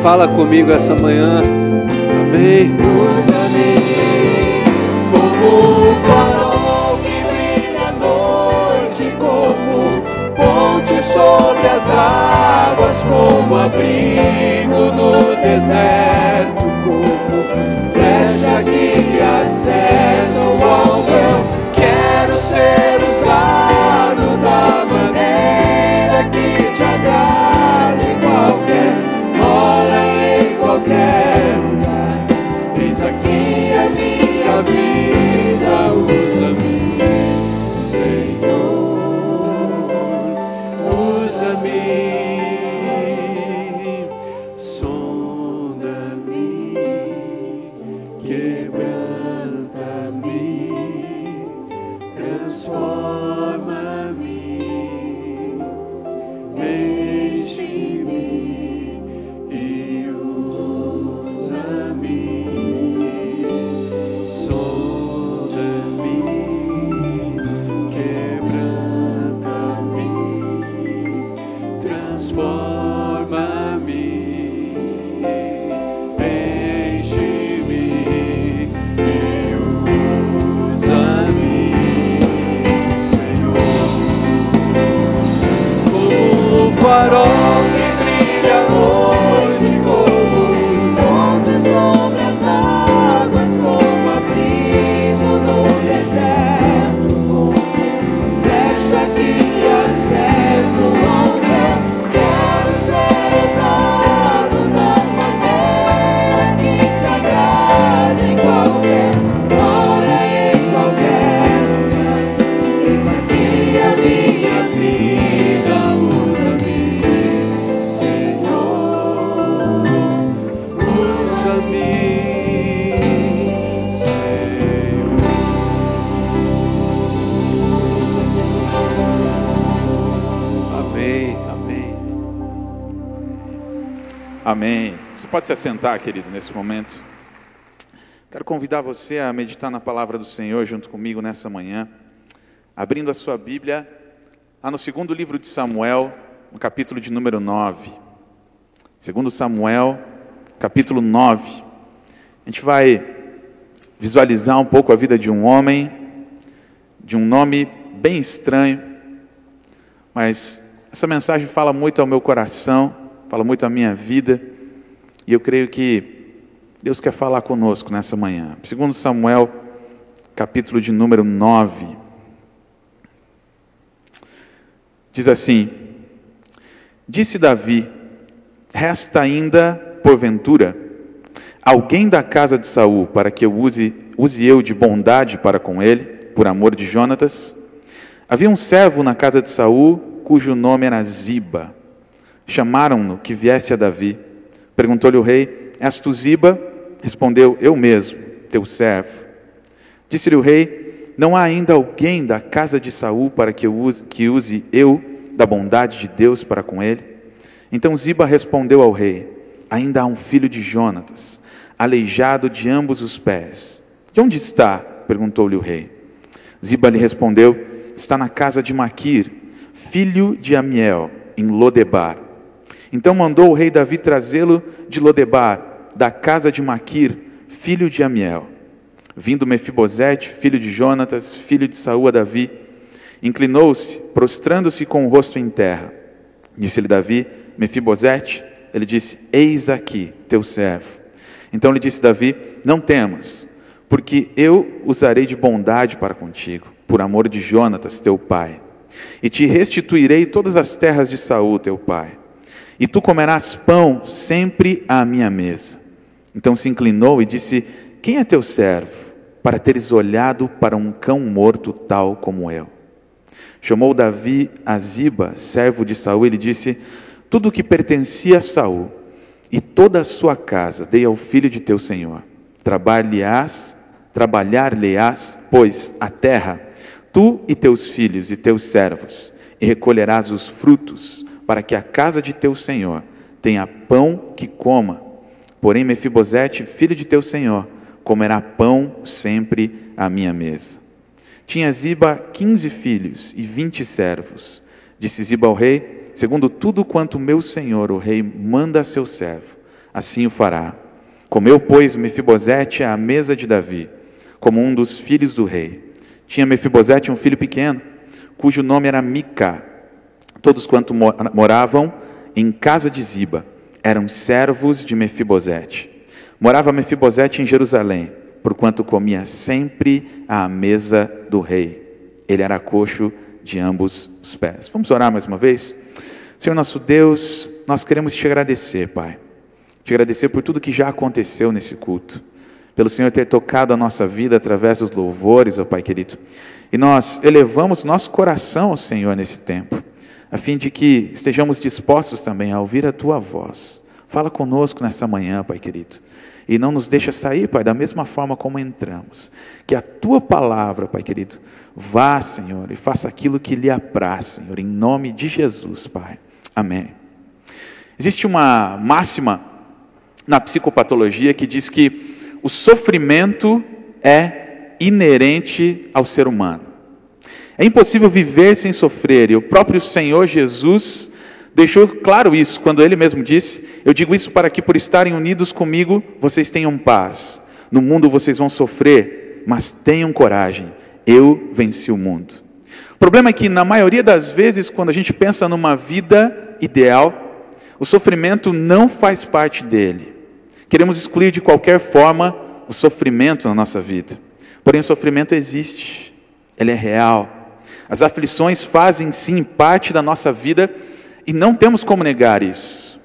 Fala comigo essa manhã. Amém. Usa-me como o farol que brilha à noite, como ponte sobre as águas, como abrigo no deserto, como flecha que acerta o alvo. Eu quero ser usado da maneira que te agrade, em qualquer hora, em qualquer lugar. Eis aqui a minha vida, usa-me, Senhor, usa-me. farol que brilha à noite, como ponte sobre as águas, como abrigo no deserto, como flecha que acerta o alvo. Quero ser usado da maneira que te agrade, em qualquer hora e em qualquer lugar. Eis aqui a minha vida, usa-me, Senhor, usa-me, Senhor. Amém, amém. Amém. Você pode se assentar, querido, nesse momento. Quero convidar você a meditar na palavra do Senhor junto comigo nessa manhã, abrindo a sua Bíblia lá no segundo livro de Samuel, no capítulo de número 9. Segundo Samuel, capítulo 9. A gente vai visualizar um pouco a vida de um homem, de um nome bem estranho, mas essa mensagem fala muito ao meu coração, fala muito à minha vida, e eu creio que Deus quer falar conosco nessa manhã. Segundo Samuel, capítulo de número 9. Diz assim: disse Davi: resta ainda, porventura, alguém da casa de Saul, para que eu use eu de bondade para com ele, por amor de Jonatas? Havia um servo na casa de Saul, cujo nome era Ziba. Chamaram-no que viesse a Davi. Perguntou-lhe o rei: és tu Ziba? Respondeu: eu mesmo, teu servo. Disse-lhe o rei: não há ainda alguém da casa de Saul para que use eu da bondade de Deus para com ele? Então Ziba respondeu ao rei: ainda há um filho de Jonatas, aleijado de ambos os pés. De onde está? Perguntou-lhe o rei. Ziba lhe respondeu: está na casa de Maquir, filho de Amiel, em Lodebar. Então mandou o rei Davi trazê-lo de Lodebar, da casa de Maquir, filho de Amiel. Vindo Mefibosete, filho de Jonatas, filho de Saul, a Davi, inclinou-se, prostrando-se com o rosto em terra. Disse-lhe Davi: Mefibosete? Ele disse: eis aqui teu servo. Então lhe disse Davi: não temas, porque eu usarei de bondade para contigo, por amor de Jonatas teu pai, e te restituirei todas as terras de Saul teu pai, e tu comerás pão sempre à minha mesa. Então se inclinou e disse: quem é teu servo, para teres olhado para um cão morto tal como eu? Chamou Davi a Ziba, servo de Saul, e lhe disse: tudo o que pertencia a Saul e toda a sua casa dei ao filho de teu senhor. Trabalhar-lhe-ás, pois, a terra, tu e teus filhos e teus servos, e recolherás os frutos, para que a casa de teu senhor tenha pão que coma. Porém Mefibosete, filho de teu senhor, comerá pão sempre à minha mesa. Tinha Ziba 15 filhos e 20 servos. Disse Ziba ao rei: segundo tudo quanto meu senhor, o rei, manda a seu servo, assim o fará. Comeu, pois, Mefibosete à mesa de Davi, como um dos filhos do rei. Tinha Mefibosete um filho pequeno, cujo nome era Mica. Todos quanto moravam em casa de Ziba eram servos de Mefibosete. Morava Mefibosete em Jerusalém, porquanto comia sempre à mesa do rei. Ele era coxo de ambos os pés. Vamos orar mais uma vez? Senhor nosso Deus, nós queremos te agradecer, Pai. Te agradecer por tudo que já aconteceu nesse culto. Pelo Senhor ter tocado a nossa vida através dos louvores, ó Pai querido. E nós elevamos nosso coração ao Senhor nesse tempo, a fim de que estejamos dispostos também a ouvir a Tua voz. Fala conosco nessa manhã, Pai querido. E não nos deixa sair, Pai, da mesma forma como entramos. Que a Tua palavra, Pai querido, vá, Senhor, e faça aquilo que lhe apraz, Senhor, em nome de Jesus, Pai. Amém. Existe uma máxima na psicopatologia que diz que o sofrimento é inerente ao ser humano. É impossível viver sem sofrer, e o próprio Senhor Jesus deixou claro isso quando ele mesmo disse: eu digo isso para que por estarem unidos comigo, vocês tenham paz. No mundo vocês vão sofrer, mas tenham coragem, eu venci o mundo. O problema é que na maioria das vezes, quando a gente pensa numa vida ideal, o sofrimento não faz parte dele. Queremos excluir de qualquer forma o sofrimento na nossa vida. Porém, o sofrimento existe, ele é real. As aflições fazem sim parte da nossa vida e não temos como negar isso.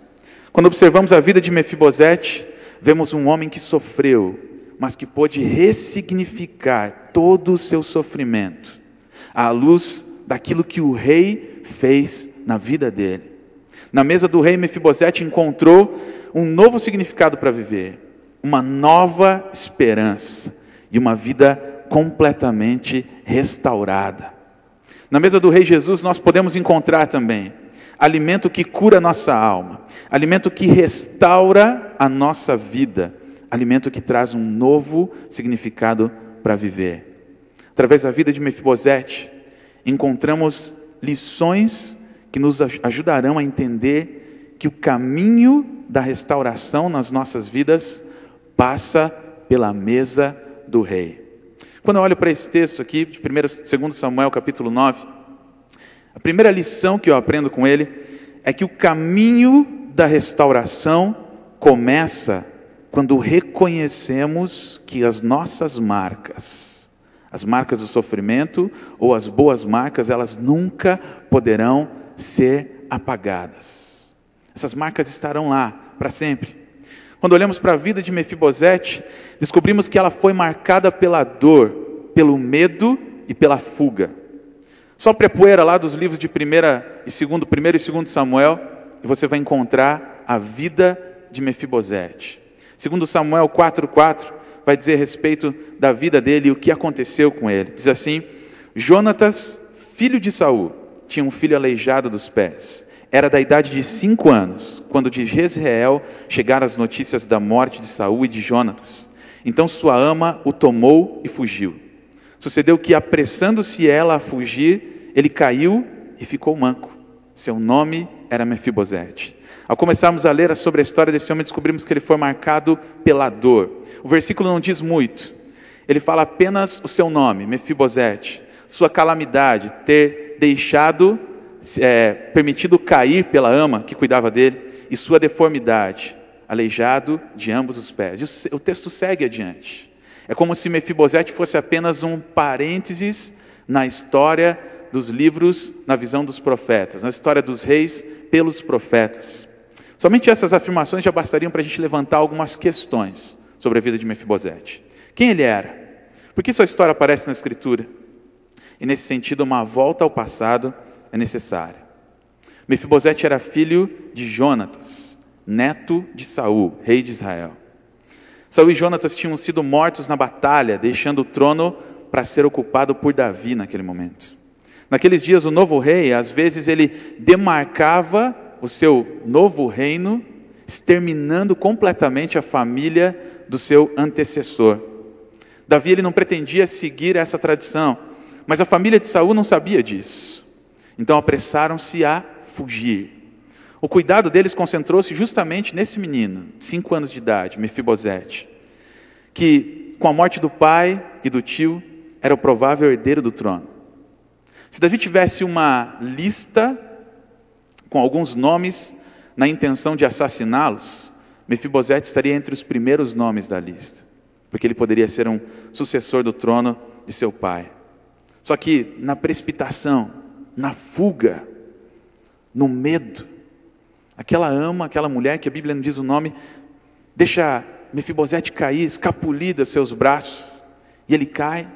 Quando observamos a vida de Mefibosete, vemos um homem que sofreu, mas que pôde ressignificar todo o seu sofrimento à luz daquilo que o rei fez na vida dele. Na mesa do rei, Mefibosete encontrou um novo significado para viver, uma nova esperança e uma vida completamente restaurada. Na mesa do rei Jesus nós podemos encontrar também alimento que cura a nossa alma, alimento que restaura a nossa vida, alimento que traz um novo significado para viver. Através da vida de Mefibosete, encontramos lições que nos ajudarão a entender que o caminho da restauração nas nossas vidas passa pela mesa do rei. Quando eu olho para esse texto aqui, de 2 Samuel capítulo 9, a primeira lição que eu aprendo com ele é que o caminho da restauração começa quando reconhecemos que as nossas marcas, as marcas do sofrimento ou as boas marcas, elas nunca poderão ser apagadas. Essas marcas estarão lá para sempre. Quando olhamos para a vida de Mefibosete, descobrimos que ela foi marcada pela dor, pelo medo e pela fuga. Sopre a poeira lá dos livros de 1 e 2 Samuel, e você vai encontrar a vida de Mefibosete. 2 Samuel 4:4 vai dizer a respeito da vida dele e o que aconteceu com ele. Diz assim: Jonatas, filho de Saul, tinha um filho aleijado dos pés. Era da idade de 5 anos, quando de Jezreel chegaram as notícias da morte de Saul e de Jonatas. Então sua ama o tomou e fugiu. Sucedeu que, apressando-se ela a fugir, ele caiu e ficou manco. Seu nome era Mefibosete. Ao começarmos a ler sobre a história desse homem, descobrimos que ele foi marcado pela dor. O versículo não diz muito. Ele fala apenas o seu nome, Mefibosete. Sua calamidade, ter deixado, permitido cair pela ama que cuidava dele, e sua deformidade, aleijado de ambos os pés. E o texto segue adiante. É como se Mefibosete fosse apenas um parênteses na história dos livros, na visão dos profetas, na história dos reis pelos profetas. Somente essas afirmações já bastariam para a gente levantar algumas questões sobre a vida de Mefibosete. Quem ele era? Por que sua história aparece na Escritura? E nesse sentido, uma volta ao passado é necessária. Mefibosete era filho de Jonatas, neto de Saul, rei de Israel. Saul e Jonatas tinham sido mortos na batalha, deixando o trono para ser ocupado por Davi naquele momento. Naqueles dias, o novo rei, às vezes, ele demarcava o seu novo reino, exterminando completamente a família do seu antecessor. Davi, ele não pretendia seguir essa tradição, mas a família de Saul não sabia disso. Então apressaram-se a fugir. O cuidado deles concentrou-se justamente nesse menino, de 5 anos de idade, Mefibosete, que com a morte do pai e do tio, era o provável herdeiro do trono. Se Davi tivesse uma lista com alguns nomes na intenção de assassiná-los, Mefibosete estaria entre os primeiros nomes da lista, porque ele poderia ser um sucessor do trono de seu pai. Só que na precipitação, na fuga, no medo, aquela mulher que a Bíblia não diz o nome, deixa Mefibosete cair, escapulir dos seus braços, e ele cai,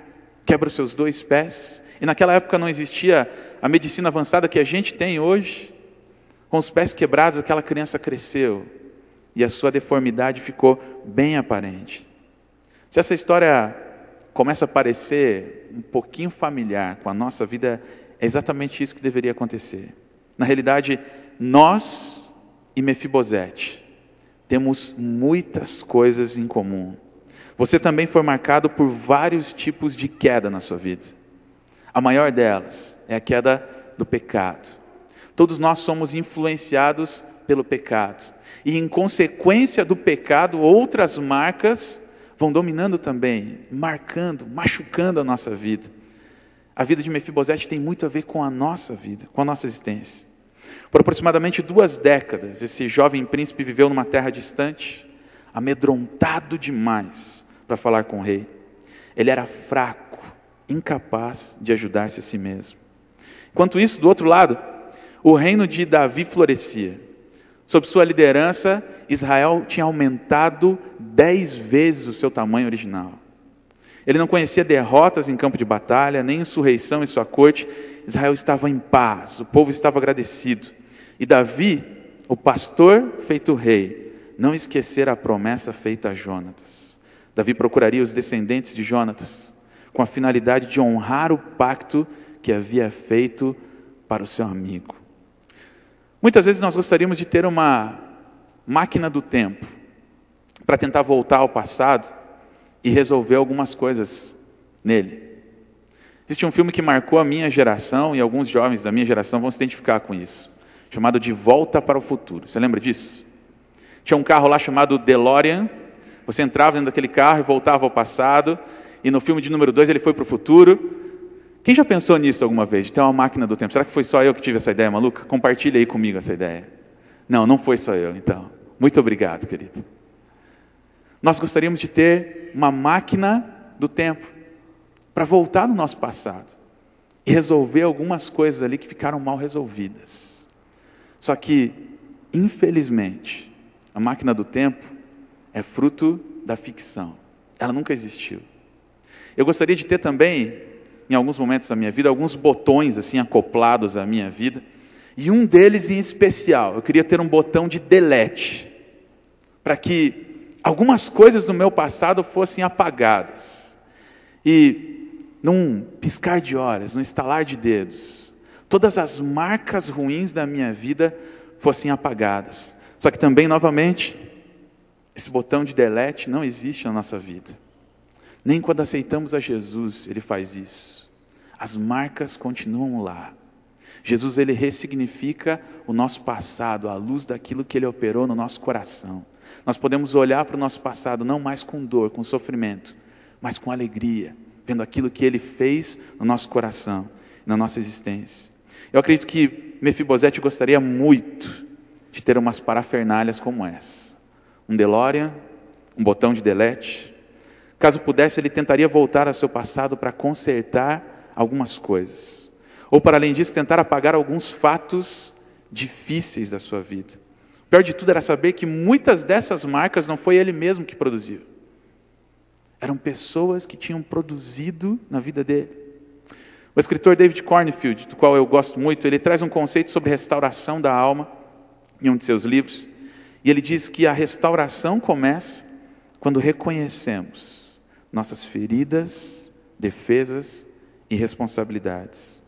quebra os seus 2 pés, e naquela época não existia a medicina avançada que a gente tem hoje. Com os pés quebrados, aquela criança cresceu, e a sua deformidade ficou bem aparente. Se essa história começa a parecer um pouquinho familiar com a nossa vida, é exatamente isso que deveria acontecer. Na realidade, nós e Mefibosete temos muitas coisas em comum. Você também foi marcado por vários tipos de queda na sua vida. A maior delas é a queda do pecado. Todos nós somos influenciados pelo pecado. E em consequência do pecado, outras marcas vão dominando também, marcando, machucando a nossa vida. A vida de Mefibosete tem muito a ver com a nossa vida, com a nossa existência. Por aproximadamente 2 décadas, esse jovem príncipe viveu numa terra distante, amedrontado demais para falar com o rei. Ele era fraco, incapaz de ajudar-se a si mesmo. Enquanto isso, do outro lado, o reino de Davi florescia. Sob sua liderança, Israel tinha aumentado 10 vezes o seu tamanho original. Ele não conhecia derrotas em campo de batalha, nem insurreição em sua corte. Israel estava em paz, o povo estava agradecido. E Davi, o pastor feito rei, não esquecera a promessa feita a Jonatas. Davi procuraria os descendentes de Jonatas, com a finalidade de honrar o pacto que havia feito para o seu amigo. Muitas vezes nós gostaríamos de ter uma máquina do tempo para tentar voltar ao passado e resolver algumas coisas nele. Existe um filme que marcou a minha geração, e alguns jovens da minha geração vão se identificar com isso, chamado De Volta para o Futuro. Você lembra disso? Tinha um carro lá chamado DeLorean. Você entrava dentro daquele carro e voltava ao passado, e no filme de número 2 ele foi para o futuro. Quem já pensou nisso alguma vez, de ter uma máquina do tempo? Será que foi só eu que tive essa ideia maluca? Compartilha aí comigo essa ideia. Não foi só eu, então. Muito obrigado, querido. Nós gostaríamos de ter uma máquina do tempo para voltar no nosso passado e resolver algumas coisas ali que ficaram mal resolvidas. Só que, infelizmente, a máquina do tempo é fruto da ficção. Ela nunca existiu. Eu gostaria de ter também, em alguns momentos da minha vida, alguns botões assim acoplados à minha vida. E um deles em especial, eu queria ter um botão de delete, para que algumas coisas do meu passado fossem apagadas. E num piscar de olhos, num estalar de dedos, todas as marcas ruins da minha vida fossem apagadas. Só que também, novamente, esse botão de delete não existe na nossa vida. Nem quando aceitamos a Jesus, Ele faz isso. As marcas continuam lá. Jesus, Ele ressignifica o nosso passado à luz daquilo que Ele operou no nosso coração. Nós podemos olhar para o nosso passado não mais com dor, com sofrimento, mas com alegria, vendo aquilo que Ele fez no nosso coração, na nossa existência. Eu acredito que Mefibosete gostaria muito de ter umas parafernálias como essa. Um DeLorean, um botão de delete. Caso pudesse, ele tentaria voltar ao seu passado para consertar algumas coisas. Ou, para além disso, tentar apagar alguns fatos difíceis da sua vida. O pior de tudo era saber que muitas dessas marcas não foi ele mesmo que produziu. Eram pessoas que tinham produzido na vida dele. O escritor David Cornfield, do qual eu gosto muito, ele traz um conceito sobre restauração da alma em um de seus livros. E ele diz que a restauração começa quando reconhecemos nossas feridas, defesas e responsabilidades.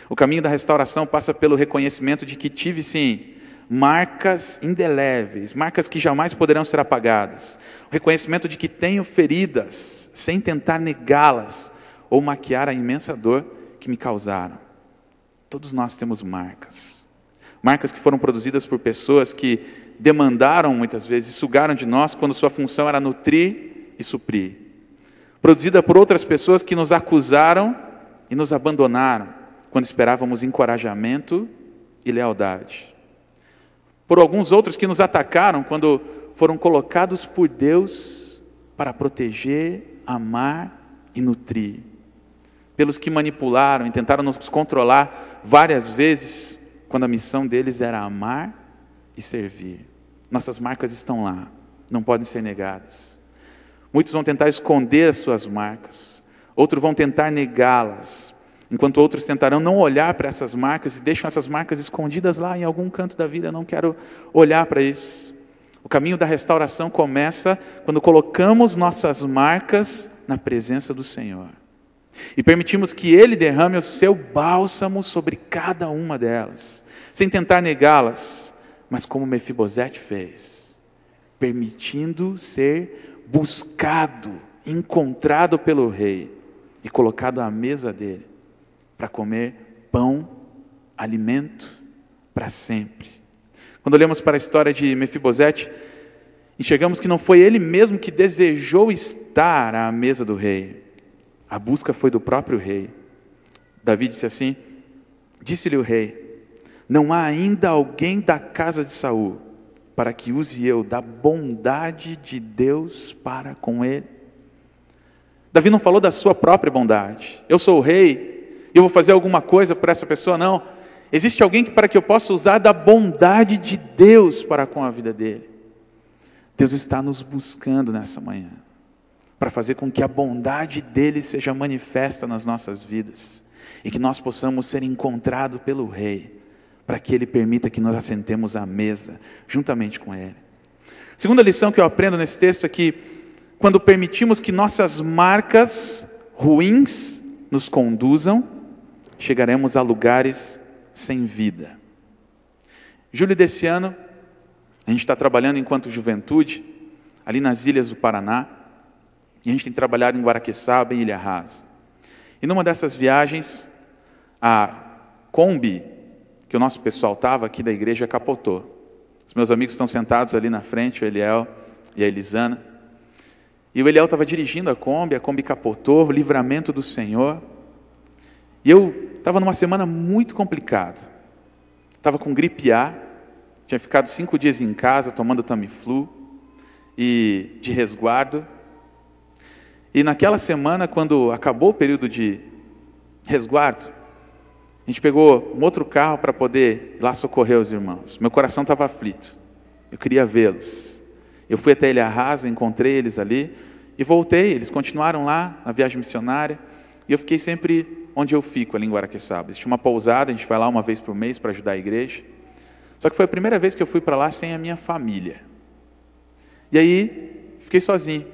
O caminho da restauração passa pelo reconhecimento de que tive, sim, marcas indeléveis, marcas que jamais poderão ser apagadas. O reconhecimento de que tenho feridas, sem tentar negá-las ou maquiar a imensa dor que me causaram. Todos nós temos marcas. Marcas que foram produzidas por pessoas que demandaram muitas vezes, sugaram de nós quando sua função era nutrir e suprir. Produzida por outras pessoas que nos acusaram e nos abandonaram quando esperávamos encorajamento e lealdade. Por alguns outros que nos atacaram quando foram colocados por Deus para proteger, amar e nutrir. Pelos que manipularam e tentaram nos controlar várias vezes, quando a missão deles era amar e servir. Nossas marcas estão lá, não podem ser negadas. Muitos vão tentar esconder as suas marcas, outros vão tentar negá-las, enquanto outros tentarão não olhar para essas marcas e deixam essas marcas escondidas lá em algum canto da vida. Eu não quero olhar para isso. O caminho da restauração começa quando colocamos nossas marcas na presença do Senhor e permitimos que Ele derrame o seu bálsamo sobre cada uma delas, sem tentar negá-las, mas como Mefibosete fez, permitindo ser buscado, encontrado pelo rei e colocado à mesa dele para comer pão, alimento, para sempre. Quando olhamos para a história de Mefibosete, enxergamos que não foi ele mesmo que desejou estar à mesa do rei. A busca foi do próprio rei. Davi disse assim: disse-lhe o rei: não há ainda alguém da casa de Saul para que use eu da bondade de Deus para com ele. Davi não falou da sua própria bondade. Eu sou o rei, eu vou fazer alguma coisa por essa pessoa. Não. Existe alguém para que eu possa usar da bondade de Deus para com a vida dele. Deus está nos buscando nessa manhã, para fazer com que a bondade dele seja manifesta nas nossas vidas, e que nós possamos ser encontrados pelo rei, para que ele permita que nós assentemos à mesa, juntamente com ele. Segunda lição que eu aprendo nesse texto é que, quando permitimos que nossas marcas ruins nos conduzam, chegaremos a lugares sem vida. Julho desse ano, a gente está trabalhando enquanto juventude, ali nas ilhas do Paraná, e a gente tem trabalhado em Guaraqueçaba e Ilha Rasa. E numa dessas viagens, a Kombi, que o nosso pessoal estava aqui da igreja, capotou. Os meus amigos estão sentados ali na frente, o Eliel e a Elisana. E o Eliel estava dirigindo a Kombi capotou, livramento do Senhor. E eu estava numa semana muito complicada. Estava com gripe A, tinha ficado 5 dias em casa tomando Tamiflu e de resguardo. E naquela semana, quando acabou o período de resguardo, a gente pegou um outro carro para poder ir lá socorrer os irmãos. Meu coração estava aflito, eu queria vê-los. Eu fui até Ilha Rasa, encontrei eles ali e voltei. Eles continuaram lá na viagem missionária e eu fiquei sempre onde eu fico, ali em Guaraqueçaba. Existe uma pousada, a gente vai lá uma vez por mês para ajudar a igreja. Só que foi a primeira vez que eu fui para lá sem a minha família. E aí, fiquei sozinho,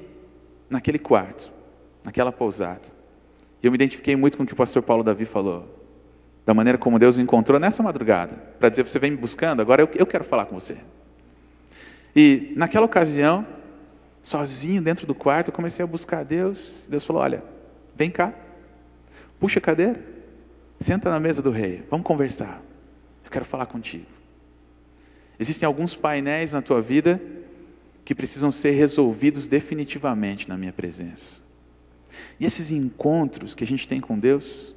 naquele quarto, naquela pousada. E eu me identifiquei muito com o que o pastor Paulo Davi falou, da maneira como Deus me encontrou nessa madrugada, para dizer: você vem me buscando, agora eu quero falar com você. E naquela ocasião, sozinho dentro do quarto, eu comecei a buscar a Deus. Deus falou: olha, vem cá, puxa a cadeira, senta na mesa do rei, vamos conversar, eu quero falar contigo. Existem alguns painéis na tua vida que precisam ser resolvidos definitivamente na minha presença. E esses encontros que a gente tem com Deus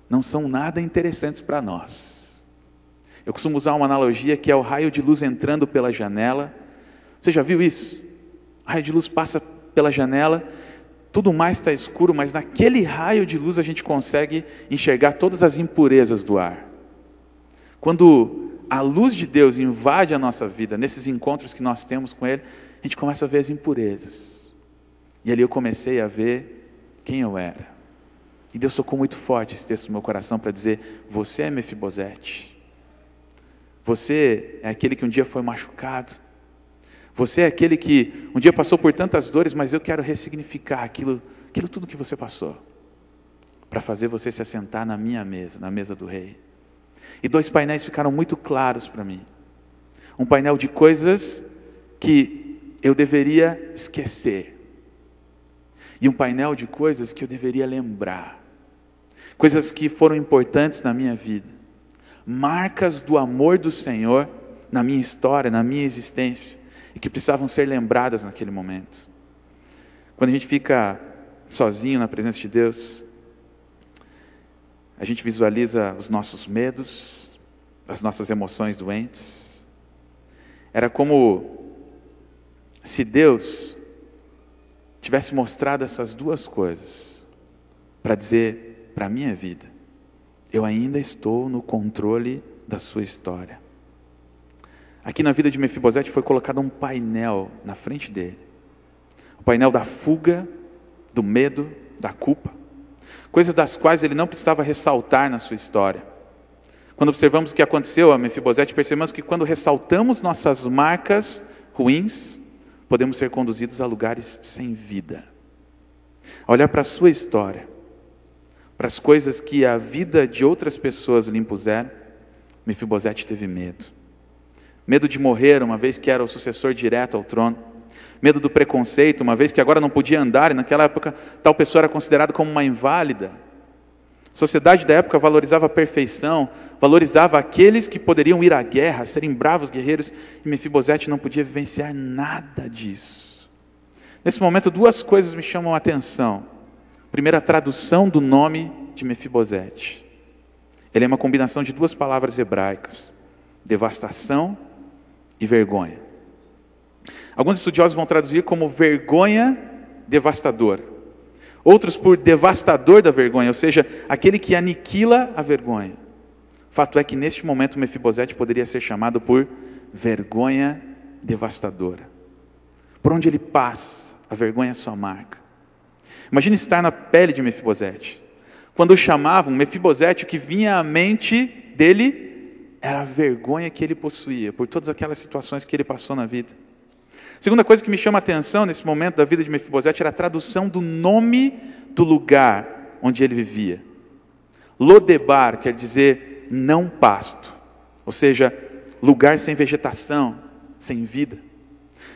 não são nada interessantes para nós. Eu costumo usar uma analogia que é o raio de luz entrando pela janela. Você já viu isso? O raio de luz passa pela janela, tudo mais está escuro, mas naquele raio de luz a gente consegue enxergar todas as impurezas do ar. Quando a luz de Deus invade a nossa vida, nesses encontros que nós temos com Ele, a gente começa a ver as impurezas. E ali eu comecei a ver quem eu era. E Deus tocou muito forte esse texto no meu coração para dizer: você é Mefibosete. Você é aquele que um dia foi machucado. Você é aquele que um dia passou por tantas dores, mas eu quero ressignificar aquilo tudo que você passou, para fazer você se assentar na minha mesa, na mesa do rei. E 2 painéis ficaram muito claros para mim. Um painel de coisas que eu deveria esquecer. E um painel de coisas que eu deveria lembrar. Coisas que foram importantes na minha vida. Marcas do amor do Senhor na minha história, na minha existência. E que precisavam ser lembradas naquele momento. Quando a gente fica sozinho na presença de Deus, a gente visualiza os nossos medos, as nossas emoções doentes. Era como se Deus tivesse mostrado essas 2 coisas para dizer para a minha vida: eu ainda estou no controle da sua história. Aqui na vida de Mefibosete foi colocado um painel na frente dele. O painel da fuga, do medo, da culpa. Coisas das quais ele não precisava ressaltar na sua história. Quando observamos o que aconteceu a Mefibosete, percebemos que quando ressaltamos nossas marcas ruins, podemos ser conduzidos a lugares sem vida. A olhar para a sua história, para as coisas que a vida de outras pessoas lhe impuseram, Mefibosete teve medo. Medo de morrer, uma vez que era o sucessor direto ao trono. Medo do preconceito, uma vez que agora não podia andar, e naquela época tal pessoa era considerada como uma inválida. A sociedade da época valorizava a perfeição, valorizava aqueles que poderiam ir à guerra, serem bravos guerreiros, e Mefibosete não podia vivenciar nada disso. Nesse momento, duas coisas me chamam a atenção. Primeiro, a tradução do nome de Mefibosete. Ele é uma combinação de duas palavras hebraicas: devastação e vergonha. Alguns estudiosos vão traduzir como vergonha devastadora. Outros por devastador da vergonha, ou seja, aquele que aniquila a vergonha. Fato é que neste momento Mefibosete poderia ser chamado por vergonha devastadora. Por onde ele passa, a vergonha é sua marca. Imagine estar na pele de Mefibosete. Quando o chamavam Mefibosete, o que vinha à mente dele era a vergonha que ele possuía por todas aquelas situações que ele passou na vida. Segunda coisa que me chama a atenção nesse momento da vida de Mefibosete era a tradução do nome do lugar onde ele vivia. Lodebar quer dizer não pasto, ou seja, lugar sem vegetação, sem vida.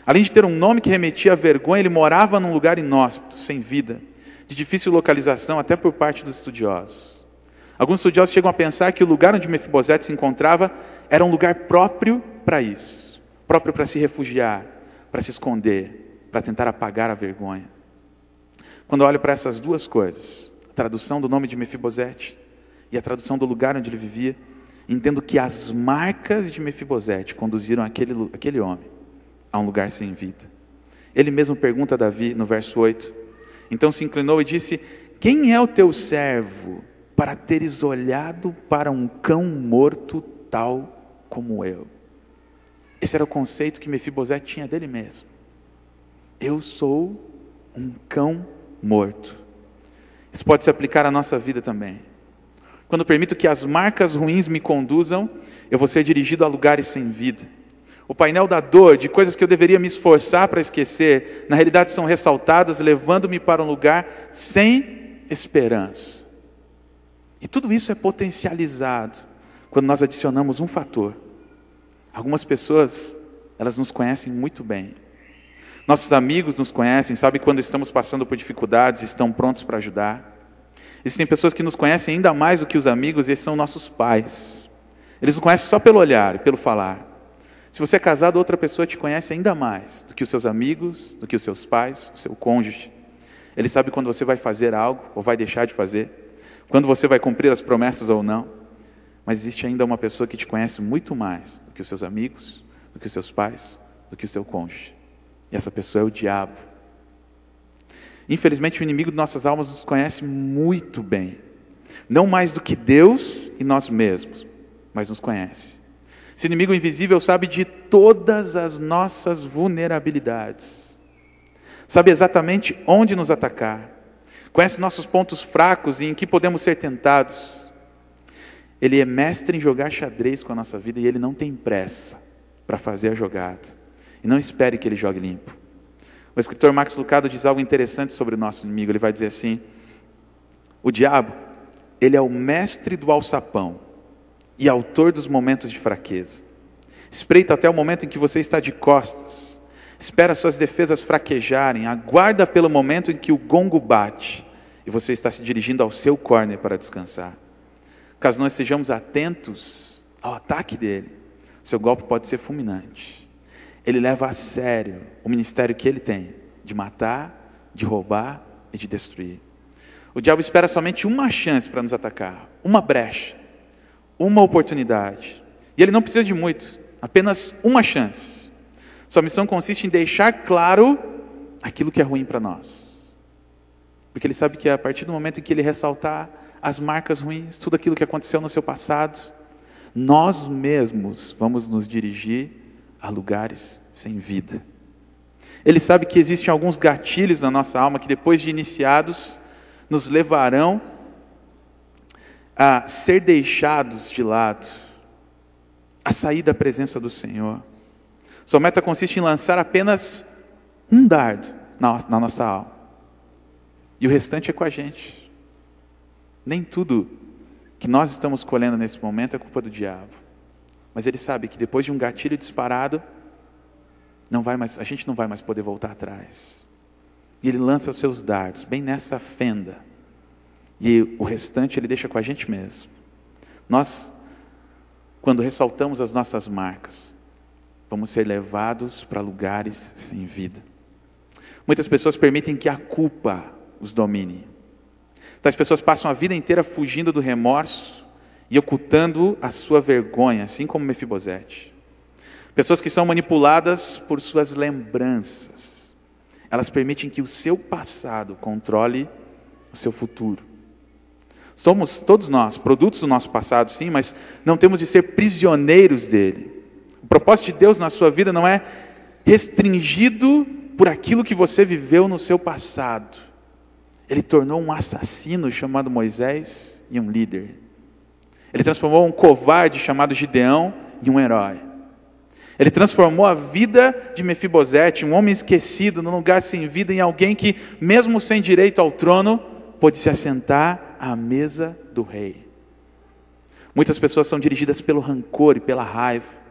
Além de ter um nome que remetia à vergonha, ele morava num lugar inóspito, sem vida, de difícil localização até por parte dos estudiosos. Alguns estudiosos chegam a pensar que o lugar onde Mefibosete se encontrava era um lugar próprio para isso, próprio para se refugiar, para se esconder, para tentar apagar a vergonha. Quando eu olho para essas duas coisas, a tradução do nome de Mefibosete e a tradução do lugar onde ele vivia, entendo que as marcas de Mefibosete conduziram aquele homem a um lugar sem vida. Ele mesmo pergunta a Davi no verso 8, então se inclinou e disse: quem é o teu servo para teres olhado para um cão morto tal como eu? Esse era o conceito que Mefibosete tinha dele mesmo. Eu sou um cão morto. Isso pode se aplicar à nossa vida também. Quando permito que as marcas ruins me conduzam, eu vou ser dirigido a lugares sem vida. O painel da dor, de coisas que eu deveria me esforçar para esquecer, na realidade são ressaltadas, levando-me para um lugar sem esperança. E tudo isso é potencializado quando nós adicionamos um fator. Algumas pessoas, elas nos conhecem muito bem. Nossos amigos nos conhecem, sabem quando estamos passando por dificuldades, estão prontos para ajudar. Existem pessoas que nos conhecem ainda mais do que os amigos, e esses são nossos pais. Eles nos conhecem só pelo olhar e pelo falar. Se você é casado, outra pessoa te conhece ainda mais do que os seus amigos, do que os seus pais, o seu cônjuge. Ele sabe quando você vai fazer algo ou vai deixar de fazer, quando você vai cumprir as promessas ou não. Mas existe ainda uma pessoa que te conhece muito mais do que os seus amigos, do que os seus pais, do que o seu cônjuge. E essa pessoa é o diabo. Infelizmente, o inimigo de nossas almas nos conhece muito bem. Não mais do que Deus e nós mesmos, mas nos conhece. Esse inimigo invisível sabe de todas as nossas vulnerabilidades. Sabe exatamente onde nos atacar. Conhece nossos pontos fracos e em que podemos ser tentados. Ele é mestre em jogar xadrez com a nossa vida e ele não tem pressa para fazer a jogada. E não espere que ele jogue limpo. O escritor Max Lucado diz algo interessante sobre o nosso inimigo. Ele vai dizer assim: o diabo, ele é o mestre do alçapão e autor dos momentos de fraqueza. Espreita até o momento em que você está de costas. Espera suas defesas fraquejarem. Aguarda pelo momento em que o gongo bate e você está se dirigindo ao seu corner para descansar. Caso nós sejamos atentos ao ataque dele, seu golpe pode ser fulminante. Ele leva a sério o ministério que ele tem, de matar, de roubar e de destruir. O diabo espera somente uma chance para nos atacar, uma brecha, uma oportunidade. E ele não precisa de muito, apenas uma chance. Sua missão consiste em deixar claro aquilo que é ruim para nós. Porque ele sabe que a partir do momento em que ele ressaltar as marcas ruins, tudo aquilo que aconteceu no seu passado, nós mesmos vamos nos dirigir a lugares sem vida. Ele sabe que existem alguns gatilhos na nossa alma que depois de iniciados, nos levarão a ser deixados de lado, a sair da presença do Senhor. Sua meta consiste em lançar apenas um dardo na nossa alma. E o restante é com a gente. Nem tudo que nós estamos colhendo nesse momento é culpa do diabo. Mas ele sabe que depois de um gatilho disparado, a gente não vai mais poder voltar atrás. E ele lança os seus dardos bem nessa fenda. E o restante Ele deixa com a gente mesmo. Nós, quando ressaltamos as nossas marcas, vamos ser levados para lugares sem vida. Muitas pessoas permitem que a culpa os domine. Tais pessoas passam a vida inteira fugindo do remorso e ocultando a sua vergonha, assim como Mefibosete. Pessoas que são manipuladas por suas lembranças. Elas permitem que o seu passado controle o seu futuro. Somos todos nós produtos do nosso passado, sim, mas não temos de ser prisioneiros dele. O propósito de Deus na sua vida não é restringido por aquilo que você viveu no seu passado. Ele tornou um assassino chamado Moisés em um líder. Ele transformou um covarde chamado Gideão em um herói. Ele transformou a vida de Mefibosete, um homem esquecido, num lugar sem vida, em alguém que, mesmo sem direito ao trono, pôde se assentar à mesa do rei. Muitas pessoas são dirigidas pelo rancor e pela raiva.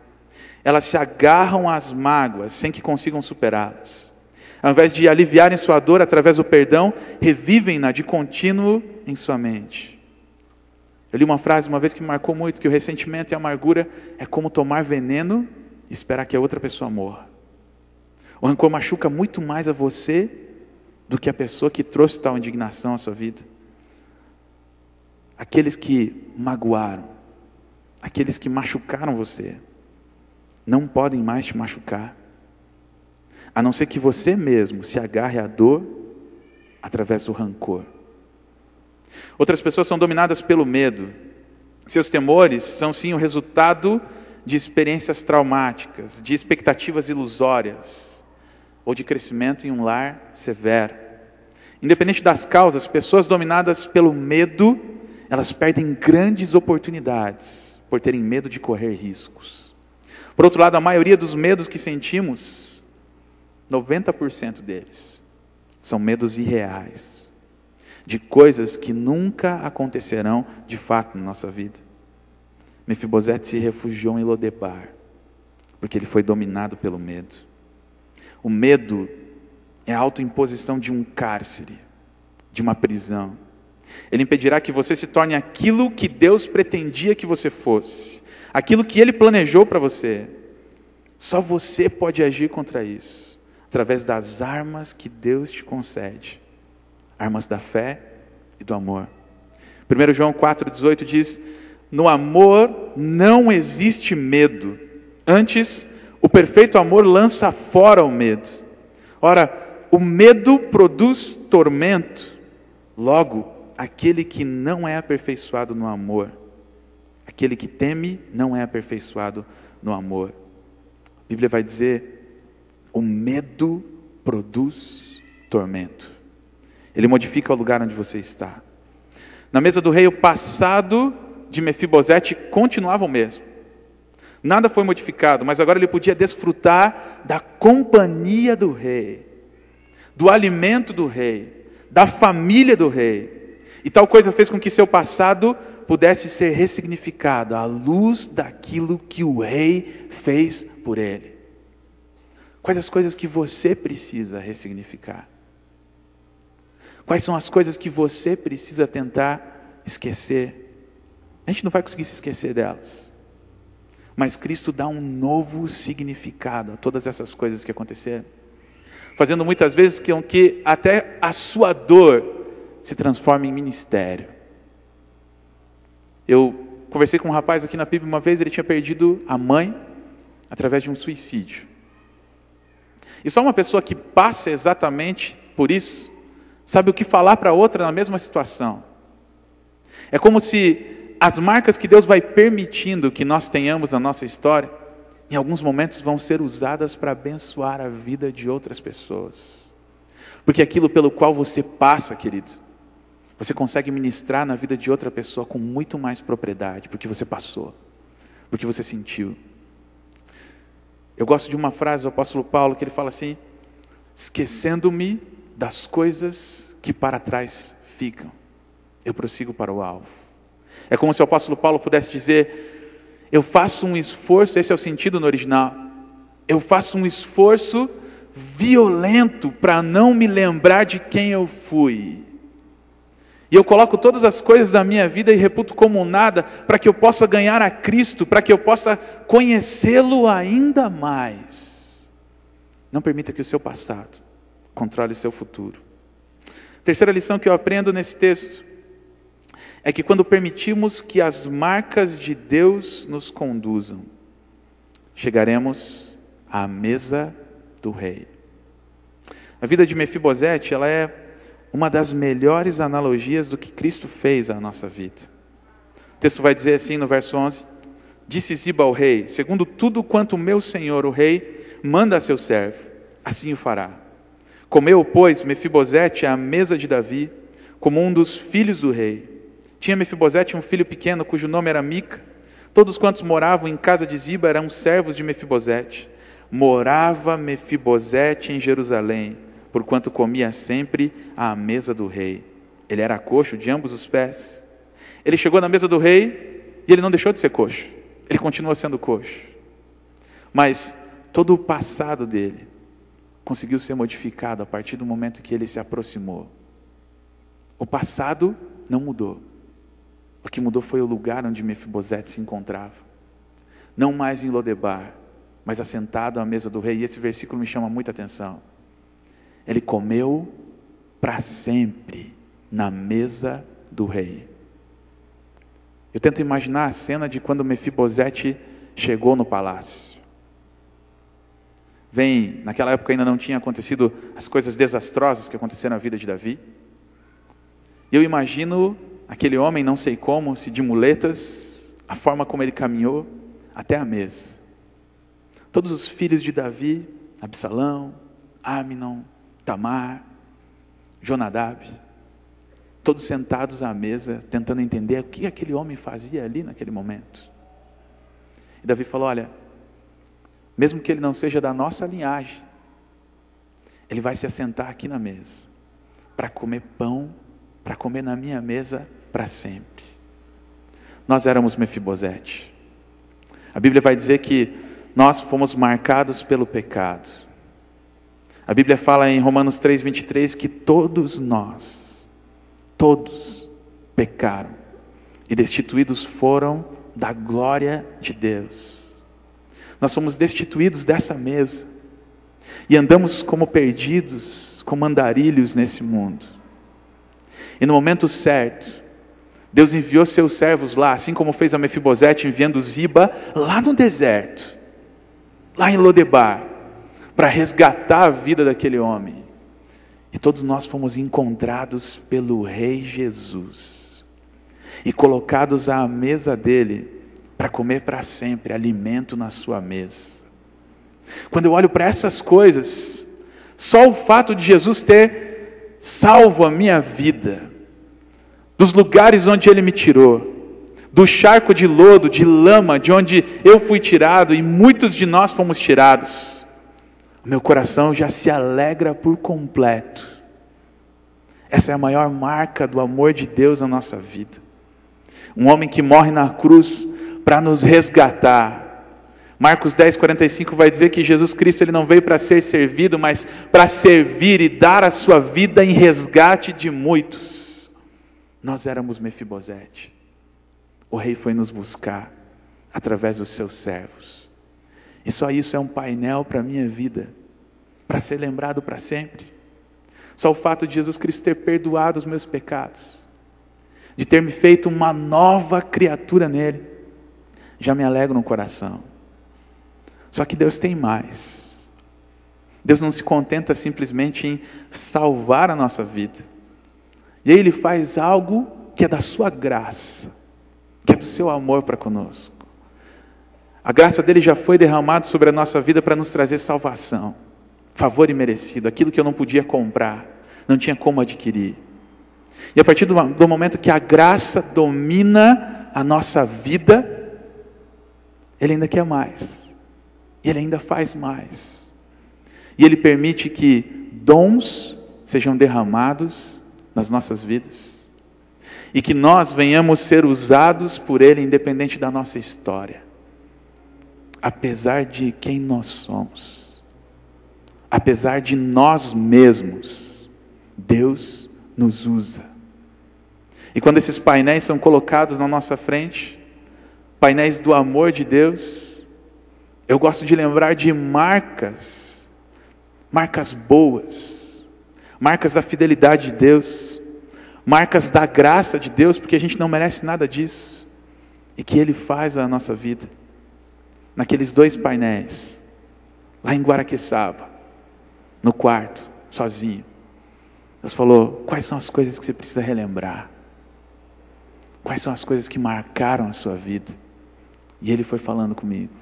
Elas se agarram às mágoas sem que consigam superá-las. Ao invés de aliviarem sua dor através do perdão, revivem-na de contínuo em sua mente. Eu li uma frase uma vez que me marcou muito, que o ressentimento e a amargura é como tomar veneno e esperar que a outra pessoa morra. O rancor machuca muito mais a você do que a pessoa que trouxe tal indignação à sua vida. Aqueles que magoaram, aqueles que machucaram você, não podem mais te machucar, a não ser que você mesmo se agarre à dor através do rancor. Outras pessoas são dominadas pelo medo. Seus temores são sim o resultado de experiências traumáticas, de expectativas ilusórias, ou de crescimento em um lar severo. Independente das causas, pessoas dominadas pelo medo, elas perdem grandes oportunidades por terem medo de correr riscos. Por outro lado, a maioria dos medos que sentimos, 90% deles, são medos irreais, de coisas que nunca acontecerão de fato na nossa vida. Mefibosete se refugiou em Lodebar, porque ele foi dominado pelo medo. O medo é a autoimposição de um cárcere, de uma prisão. Ele impedirá que você se torne aquilo que Deus pretendia que você fosse, aquilo que Ele planejou para você. Só você pode agir contra isso, através das armas que Deus te concede. Armas da fé e do amor. 1 João 4,18 diz: no amor não existe medo. Antes, o perfeito amor lança fora o medo. Ora, o medo produz tormento. Logo, aquele que não é aperfeiçoado no amor, aquele que teme, não é aperfeiçoado no amor. A Bíblia vai dizer: o medo produz tormento. Ele modifica o lugar onde você está. Na mesa do rei, o passado de Mefibosete continuava o mesmo. Nada foi modificado, mas agora ele podia desfrutar da companhia do rei, do alimento do rei, da família do rei. E tal coisa fez com que seu passado pudesse ser ressignificado à luz daquilo que o rei fez por ele. Quais as coisas que você precisa ressignificar? Quais são as coisas que você precisa tentar esquecer? A gente não vai conseguir se esquecer delas. Mas Cristo dá um novo significado a todas essas coisas que aconteceram, fazendo muitas vezes com que até a sua dor se transforme em ministério. Eu conversei com um rapaz aqui na PIB uma vez, ele tinha perdido a mãe através de um suicídio. E só uma pessoa que passa exatamente por isso sabe o que falar para outra na mesma situação. É como se as marcas que Deus vai permitindo que nós tenhamos na nossa história, em alguns momentos vão ser usadas para abençoar a vida de outras pessoas. Porque aquilo pelo qual você passa, querido, você consegue ministrar na vida de outra pessoa com muito mais propriedade, porque você passou, porque você sentiu. Eu gosto de uma frase do apóstolo Paulo, que ele fala assim: esquecendo-me das coisas que para trás ficam, eu prossigo para o alvo. É como se o apóstolo Paulo pudesse dizer: eu faço um esforço, esse é o sentido no original, eu faço um esforço violento para não me lembrar de quem eu fui. E eu coloco todas as coisas da minha vida e reputo como nada, para que eu possa ganhar a Cristo, para que eu possa conhecê-lo ainda mais. Não permita que o seu passado controle o seu futuro. Terceira lição que eu aprendo nesse texto é que quando permitimos que as marcas de Deus nos conduzam, chegaremos à mesa do rei. A vida de Mefibosete, ela é uma das melhores analogias do que Cristo fez à nossa vida. O texto vai dizer assim no verso 11: disse Ziba ao rei: segundo tudo quanto meu senhor o rei manda a seu servo, assim o fará. Comeu, pois, Mefibosete à mesa de Davi, como um dos filhos do rei. Tinha Mefibosete um filho pequeno, cujo nome era Mica. Todos quantos moravam em casa de Ziba eram servos de Mefibosete. Morava Mefibosete em Jerusalém, porquanto comia sempre à mesa do rei. Ele era coxo de ambos os pés. Ele chegou na mesa do rei e ele não deixou de ser coxo. Ele continua sendo coxo. Mas todo o passado dele conseguiu ser modificado a partir do momento que ele se aproximou. O passado não mudou. O que mudou foi o lugar onde Mefibosete se encontrava. Não mais em Lodebar, mas assentado à mesa do rei. E esse versículo me chama muita atenção. Ele comeu para sempre na mesa do rei. Eu tento imaginar a cena de quando Mefibosete chegou no palácio. Naquela época ainda não tinha acontecido as coisas desastrosas que aconteceram na vida de Davi. E eu imagino aquele homem, não sei como, se de muletas, a forma como ele caminhou até a mesa. Todos os filhos de Davi, Absalão, Aminon, Tamar, Jonadab, todos sentados à mesa, tentando entender o que aquele homem fazia ali naquele momento. E Davi falou: olha, mesmo que ele não seja da nossa linhagem, ele vai se assentar aqui na mesa, para comer pão, para comer na minha mesa para sempre. Nós éramos Mefibosete. A Bíblia vai dizer que nós fomos marcados pelo pecado. A Bíblia fala em Romanos 3:23 que todos nós, todos pecaram e destituídos foram da glória de Deus. Nós fomos destituídos dessa mesa e andamos como perdidos, como andarilhos nesse mundo. E no momento certo, Deus enviou seus servos lá, assim como fez a Mefibosete, enviando Ziba lá no deserto, lá em Lodebar, para resgatar a vida daquele homem. E todos nós fomos encontrados pelo Rei Jesus e colocados à mesa dele para comer para sempre alimento na sua mesa. Quando eu olho para essas coisas, só o fato de Jesus ter salvo a minha vida dos lugares onde ele me tirou, do charco de lodo, de lama, de onde eu fui tirado e muitos de nós fomos tirados, meu coração já se alegra por completo. Essa é a maior marca do amor de Deus na nossa vida. Um homem que morre na cruz para nos resgatar. Marcos 10:45 vai dizer que Jesus Cristo ele não veio para ser servido, mas para servir e dar a sua vida em resgate de muitos. Nós éramos Mefibosete. O rei foi nos buscar através dos seus servos. E só isso é um painel para a minha vida, para ser lembrado para sempre. Só o fato de Jesus Cristo ter perdoado os meus pecados, de ter me feito uma nova criatura nele, já me alegra no coração. Só que Deus tem mais. Deus não se contenta simplesmente em salvar a nossa vida. E aí Ele faz algo que é da sua graça, que é do seu amor para conosco. A graça dele já foi derramada sobre a nossa vida para nos trazer salvação, favor imerecido, aquilo que eu não podia comprar, não tinha como adquirir. E a partir do momento que a graça domina a nossa vida, Ele ainda quer mais, e Ele ainda faz mais, e Ele permite que dons sejam derramados nas nossas vidas, e que nós venhamos ser usados por Ele, independente da nossa história, apesar de quem nós somos, apesar de nós mesmos, Deus nos usa. E quando esses painéis são colocados na nossa frente, painéis do amor de Deus, eu gosto de lembrar de marcas boas, marcas da fidelidade de Deus, marcas da graça de Deus, porque a gente não merece nada disso, e que Ele faz na nossa vida. Naqueles 2 painéis, lá em Guaraqueçaba, no quarto, sozinho, Deus falou: quais são as coisas que você precisa relembrar? Quais são as coisas que marcaram a sua vida? E Ele foi falando comigo.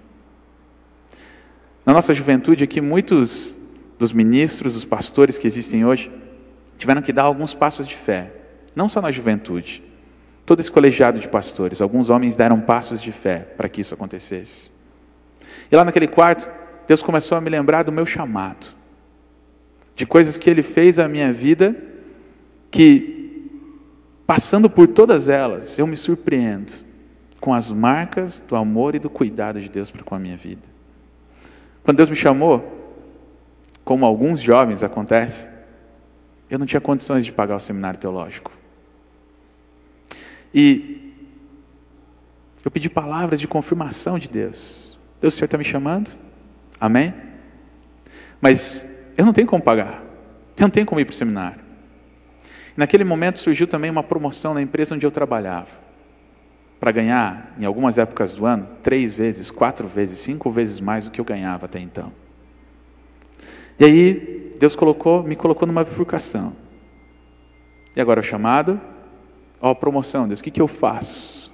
Na nossa juventude aqui, muitos dos ministros, dos pastores que existem hoje, tiveram que dar alguns passos de fé. Não só na juventude. Todo esse colegiado de pastores, alguns homens deram passos de fé para que isso acontecesse. E lá naquele quarto, Deus começou a me lembrar do meu chamado. De coisas que Ele fez na minha vida, que, passando por todas elas, eu me surpreendo com as marcas do amor e do cuidado de Deus para com a minha vida. Quando Deus me chamou, como alguns jovens acontece, eu não tinha condições de pagar o seminário teológico. E eu pedi palavras de confirmação de Deus. Deus, o Senhor está me chamando? Amém? Mas eu não tenho como pagar. Eu não tenho como ir para o seminário. E naquele momento surgiu também uma promoção na empresa onde eu trabalhava. Para ganhar, em algumas épocas do ano, 3 vezes, 4 vezes, 5 vezes mais do que eu ganhava até então. E aí, Deus me colocou numa bifurcação. E agora o chamado, a promoção, Deus, o que eu faço?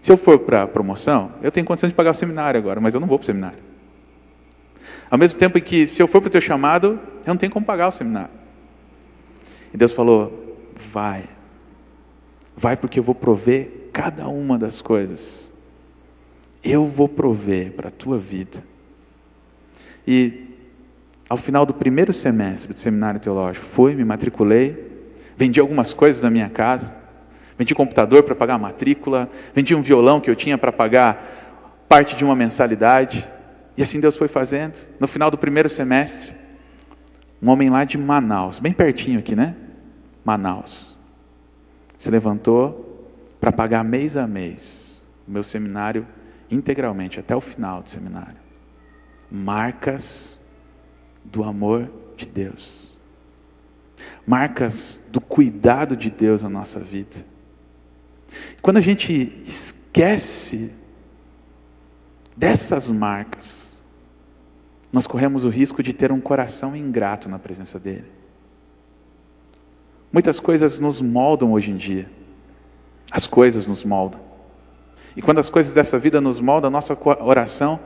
Se eu for para a promoção, eu tenho condição de pagar o seminário agora, mas eu não vou para o seminário. Ao mesmo tempo em que, se eu for para o teu chamado, eu não tenho como pagar o seminário. E Deus falou: vai porque eu vou prover cada uma das coisas. Eu vou prover para a tua vida. E ao final do primeiro semestre do seminário teológico, me matriculei, vendi algumas coisas da minha casa, vendi computador para pagar a matrícula, vendi um violão que eu tinha para pagar parte de uma mensalidade, e assim Deus foi fazendo. No final do primeiro semestre, um homem lá de Manaus, bem pertinho aqui, né? Manaus, se levantou para pagar mês a mês o meu seminário integralmente, até o final do seminário. Marcas do amor de Deus, marcas do cuidado de Deus na nossa vida. Quando a gente esquece dessas marcas, nós corremos o risco de ter um coração ingrato na presença dEle. Muitas coisas nos moldam hoje em dia. As coisas nos moldam. E quando as coisas dessa vida nos moldam, a nossa oração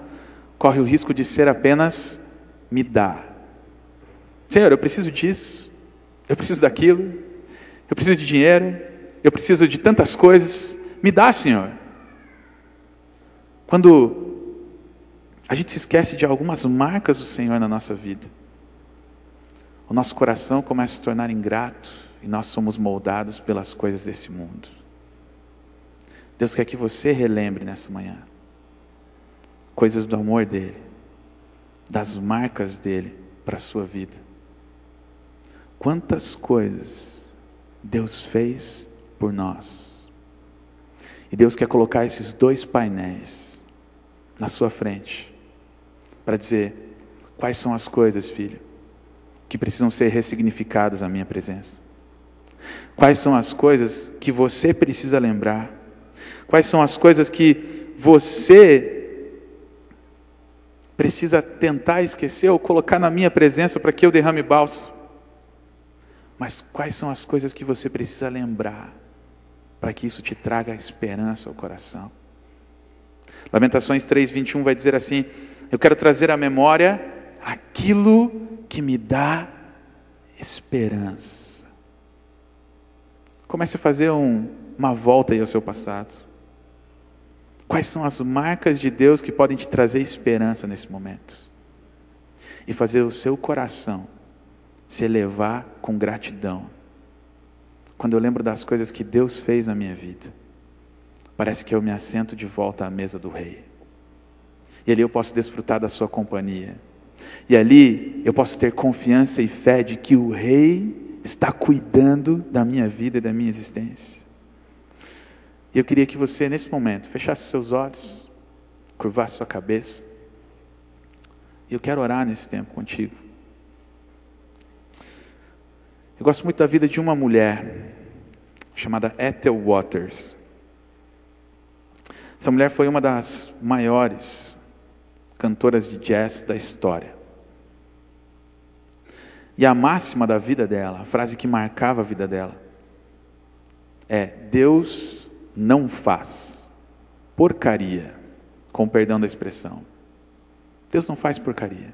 corre o risco de ser apenas: me dá. Senhor, eu preciso disso, eu preciso daquilo, eu preciso de dinheiro, eu preciso de tantas coisas, me dá, Senhor. Quando a gente se esquece de algumas marcas do Senhor na nossa vida, o nosso coração começa a se tornar ingrato e nós somos moldados pelas coisas desse mundo. Deus quer que você relembre nessa manhã coisas do amor dEle, das marcas dEle para a sua vida. Quantas coisas Deus fez por nós. E Deus quer colocar esses 2 painéis na sua frente para dizer: quais são as coisas, filho, que precisam ser ressignificadas à minha presença? Quais são as coisas que você precisa lembrar? Quais são as coisas que você precisa tentar esquecer ou colocar na minha presença para que eu derrame bálsamo? Mas quais são as coisas que você precisa lembrar para que isso te traga esperança ao coração? Lamentações 3:21 vai dizer assim: eu quero trazer à memória aquilo que me dá esperança. Comece a fazer uma volta aí ao seu passado. Quais são as marcas de Deus que podem te trazer esperança nesse momento? E fazer o seu coração se elevar com gratidão. Quando eu lembro das coisas que Deus fez na minha vida, parece que eu me assento de volta à mesa do Rei. E ali eu posso desfrutar da sua companhia. E ali eu posso ter confiança e fé de que o Rei está cuidando da minha vida e da minha existência. E eu queria que você, nesse momento, fechasse os seus olhos, curvasse sua cabeça. E eu quero orar nesse tempo contigo. Eu gosto muito da vida de uma mulher chamada Ethel Waters. Essa mulher foi uma das maiores cantoras de jazz da história. E a máxima da vida dela, a frase que marcava a vida dela, é: Deus não faz porcaria, com perdão da expressão. Deus não faz porcaria.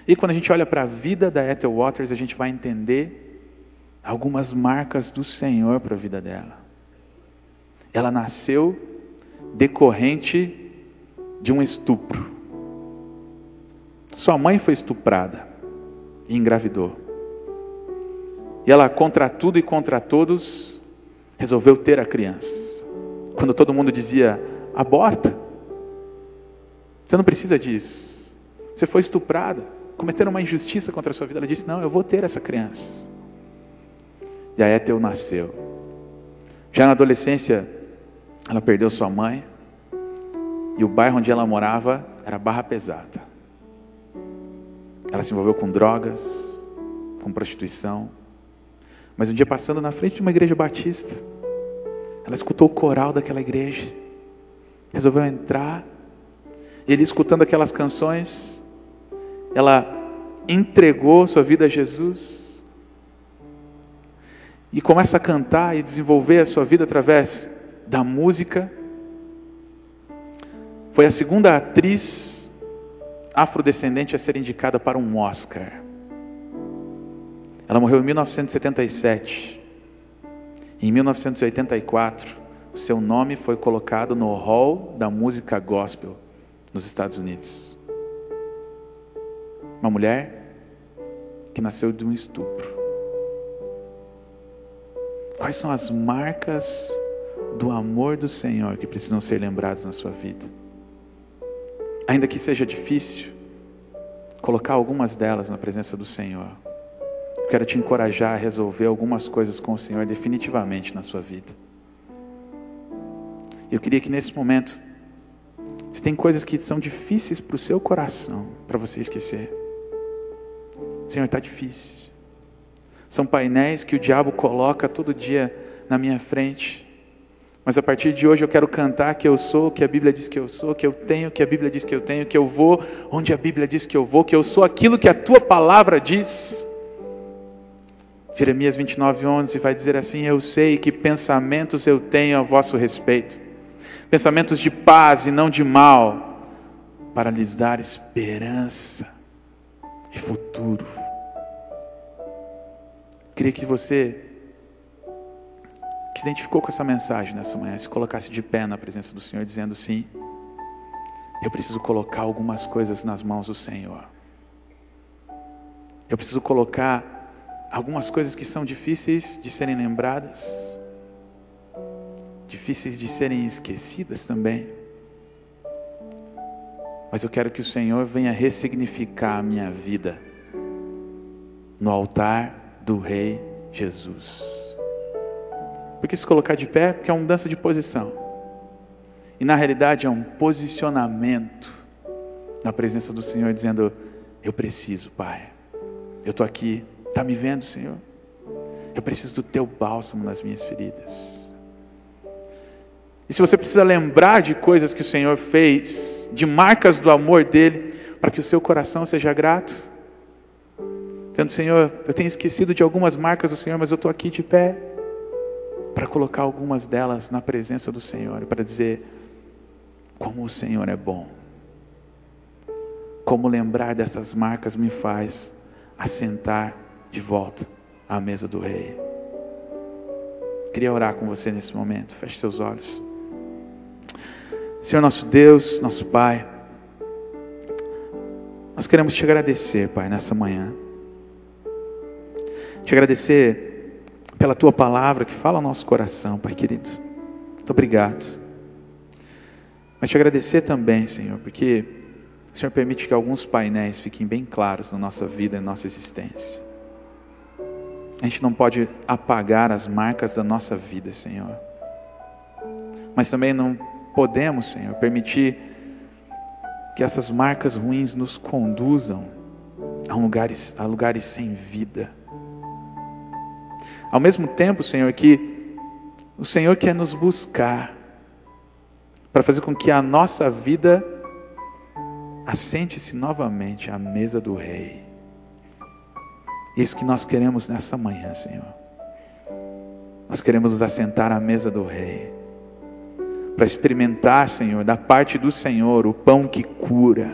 E quando a gente olha para a vida da Ethel Waters, a gente vai entender algumas marcas do Senhor para a vida dela. Ela nasceu decorrente de um estupro. Sua mãe foi estuprada e engravidou. E ela, contra tudo e contra todos, resolveu ter a criança. Quando todo mundo dizia: aborta, você não precisa disso, você foi estuprada, cometeram uma injustiça contra a sua vida. Ela disse: não, eu vou ter essa criança. E a Ethel nasceu. Já na adolescência, ela perdeu sua mãe, e o bairro onde ela morava era Barra Pesada. Ela se envolveu com drogas, com prostituição. Mas um dia, passando na frente de uma igreja batista, ela escutou o coral daquela igreja, resolveu entrar, e ele, escutando aquelas canções, ela entregou sua vida a Jesus, e começa a cantar e desenvolver a sua vida através da música. Foi a segunda atriz afrodescendente a ser indicada para um Oscar. Ela morreu em 1977. Em 1984, o seu nome foi colocado no Hall da Música Gospel nos Estados Unidos. Uma mulher que nasceu de um estupro. Quais são as marcas do amor do Senhor que precisam ser lembradas na sua vida? Ainda que seja difícil, colocar algumas delas na presença do Senhor. Eu quero te encorajar a resolver algumas coisas com o Senhor definitivamente na sua vida. Eu queria que nesse momento, se tem coisas que são difíceis para o seu coração, para você esquecer. Senhor, está difícil. São painéis que o diabo coloca todo dia na minha frente. Mas a partir de hoje eu quero cantar que eu sou o que a Bíblia diz que eu sou, que eu tenho o que a Bíblia diz que eu tenho, que eu vou onde a Bíblia diz que eu vou, que eu sou aquilo que a tua palavra diz. Jeremias 29:11 vai dizer assim: eu sei que pensamentos eu tenho a vosso respeito, pensamentos de paz e não de mal, para lhes dar esperança e futuro. Queria que você que se identificou com essa mensagem nessa manhã, se colocasse de pé na presença do Senhor, dizendo: sim, eu preciso colocar algumas coisas nas mãos do Senhor. Eu preciso colocar algumas coisas que são difíceis de serem lembradas, difíceis de serem esquecidas também. Mas eu quero que o Senhor venha ressignificar a minha vida no altar do Rei Jesus. Porque se colocar de pé, porque é uma mudança de posição. E na realidade é um posicionamento na presença do Senhor, dizendo: eu preciso, Pai. Eu estou aqui, está me vendo, Senhor? Eu preciso do teu bálsamo nas minhas feridas. E se você precisa lembrar de coisas que o Senhor fez, de marcas do amor dele, para que o seu coração seja grato, dizendo: Senhor, eu tenho esquecido de algumas marcas do Senhor, mas eu estou aqui de pé, para colocar algumas delas na presença do Senhor, para dizer como o Senhor é bom. Como lembrar dessas marcas me faz assentar de volta à mesa do Rei. Queria orar com você nesse momento. Feche seus olhos. Senhor nosso Deus, nosso Pai, nós queremos te agradecer, Pai, nessa manhã. Te agradecer pela tua palavra que fala ao nosso coração, Pai querido. Muito obrigado. Mas te agradecer também, Senhor, porque o Senhor permite que alguns painéis fiquem bem claros na nossa vida e na nossa existência. A gente não pode apagar as marcas da nossa vida, Senhor. Mas também não podemos, Senhor, permitir que essas marcas ruins nos conduzam a lugares sem vida. Ao mesmo tempo, Senhor, que o Senhor quer nos buscar para fazer com que a nossa vida assente-se novamente à mesa do Rei. É isso que nós queremos nessa manhã, Senhor. Nós queremos nos assentar à mesa do Rei, para experimentar, Senhor, da parte do Senhor, o pão que cura,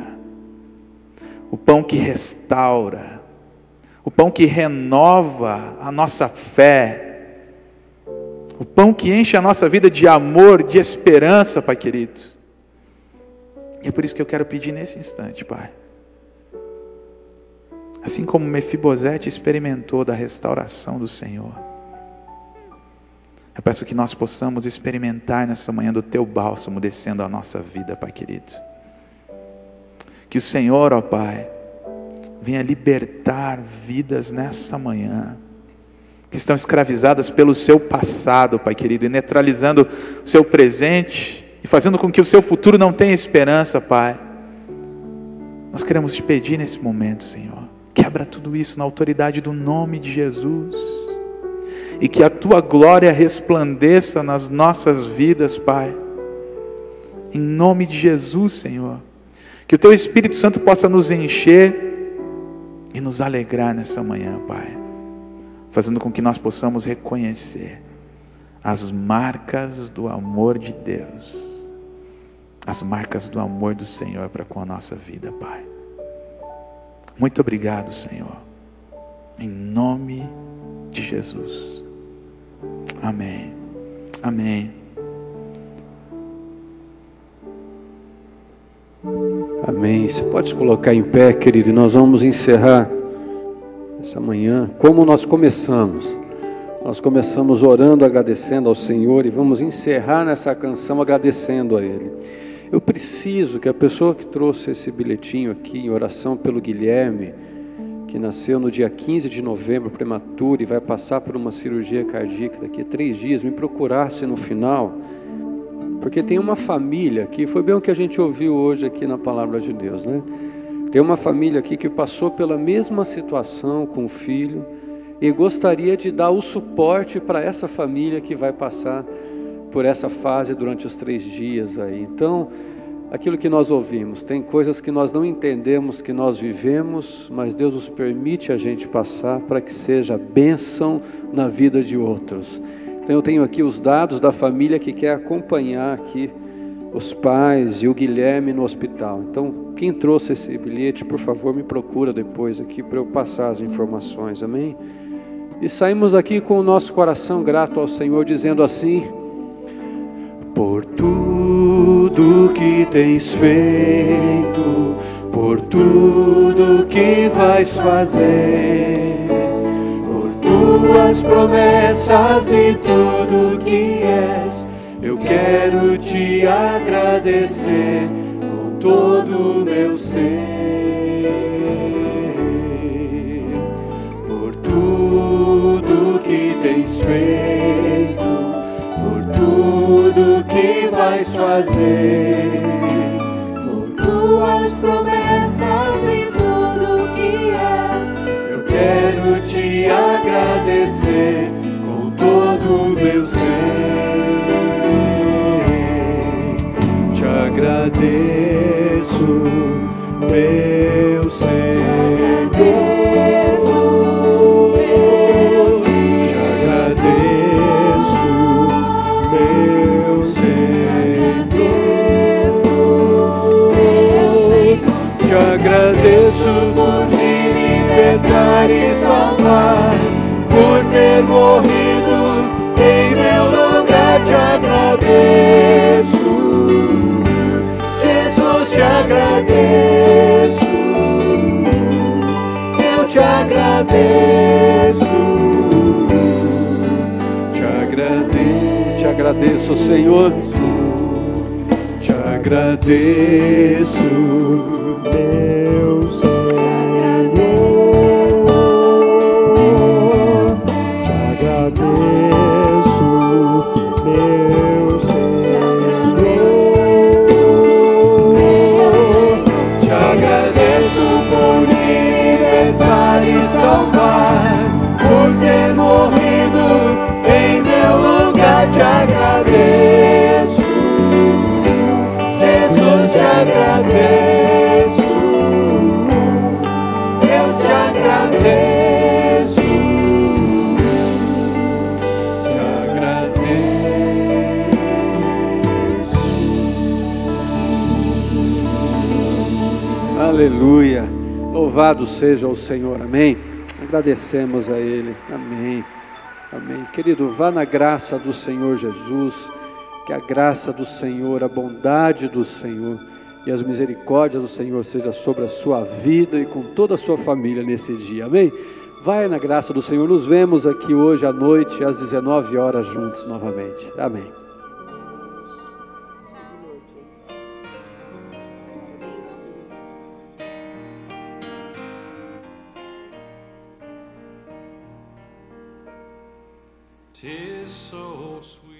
o pão que restaura, o pão que renova a nossa fé, o pão que enche a nossa vida de amor, de esperança, Pai querido. E é por isso que eu quero pedir nesse instante, Pai. Assim como Mefibosete experimentou da restauração do Senhor, eu peço que nós possamos experimentar nessa manhã do Teu bálsamo descendo a nossa vida, Pai querido. Que o Senhor, ó Pai, venha libertar vidas nessa manhã, que estão escravizadas pelo seu passado, Pai querido, e neutralizando o seu presente, e fazendo com que o seu futuro não tenha esperança, Pai. Nós queremos te pedir nesse momento, Senhor, quebra tudo isso na autoridade do nome de Jesus, e que a Tua glória resplandeça nas nossas vidas, Pai, em nome de Jesus, Senhor. Que o Teu Espírito Santo possa nos encher e nos alegrar nessa manhã, Pai, fazendo com que nós possamos reconhecer as marcas do amor de Deus, as marcas do amor do Senhor para com a nossa vida, Pai. Muito obrigado, Senhor, em nome de Jesus. Amém. Amém. Amém. Você pode se colocar em pé, querido, e nós vamos encerrar essa manhã como nós começamos. Nós começamos orando, agradecendo ao Senhor, e vamos encerrar nessa canção agradecendo a Ele. Eu preciso que a pessoa que trouxe esse bilhetinho aqui em oração pelo Guilherme, que nasceu no dia 15 de novembro, prematuro, e vai passar por uma cirurgia cardíaca daqui a 3 dias, me procurasse no final, porque tem uma família aqui, foi bem o que a gente ouviu hoje aqui na Palavra de Deus, né? Tem uma família aqui que passou pela mesma situação com o filho, e gostaria de dar o suporte para essa família que vai passar por essa fase durante os 3 dias aí. Então, aquilo que nós ouvimos, tem coisas que nós não entendemos, que nós vivemos, mas Deus nos permite a gente passar para que seja bênção na vida de outros. Então eu tenho aqui os dados da família que quer acompanhar aqui os pais e o Guilherme no hospital. Então quem trouxe esse bilhete, por favor, me procura depois aqui para eu passar as informações, amém? E saímos daqui com o nosso coração grato ao Senhor, dizendo assim: por tudo que tens feito, por tudo que vais fazer, por tuas promessas e tudo que és, eu quero te agradecer com todo o meu ser. Por tudo que tens feito, tudo que vais fazer, por tuas promessas e tudo que és, eu quero te agradecer com todo o meu ser. Te agradeço, meu ser. Agradeço por me libertar e salvar, por ter morrido em meu lugar. Te agradeço, Jesus, te agradeço, eu te agradeço, te agradeço, Senhor, te agradeço, meu Senhor. salvar, por ter morrido em meu lugar. Te agradeço, Jesus, te agradeço, eu te agradeço, te agradeço. Aleluia, louvado seja o Senhor, amém. Agradecemos a Ele, amém, amém. Querido, vá na graça do Senhor Jesus, que a graça do Senhor, a bondade do Senhor e as misericórdias do Senhor seja sobre a sua vida e com toda a sua família nesse dia, amém? Vai na graça do Senhor, nos vemos aqui hoje à noite às 19 horas juntos novamente, amém. Tis so sweet.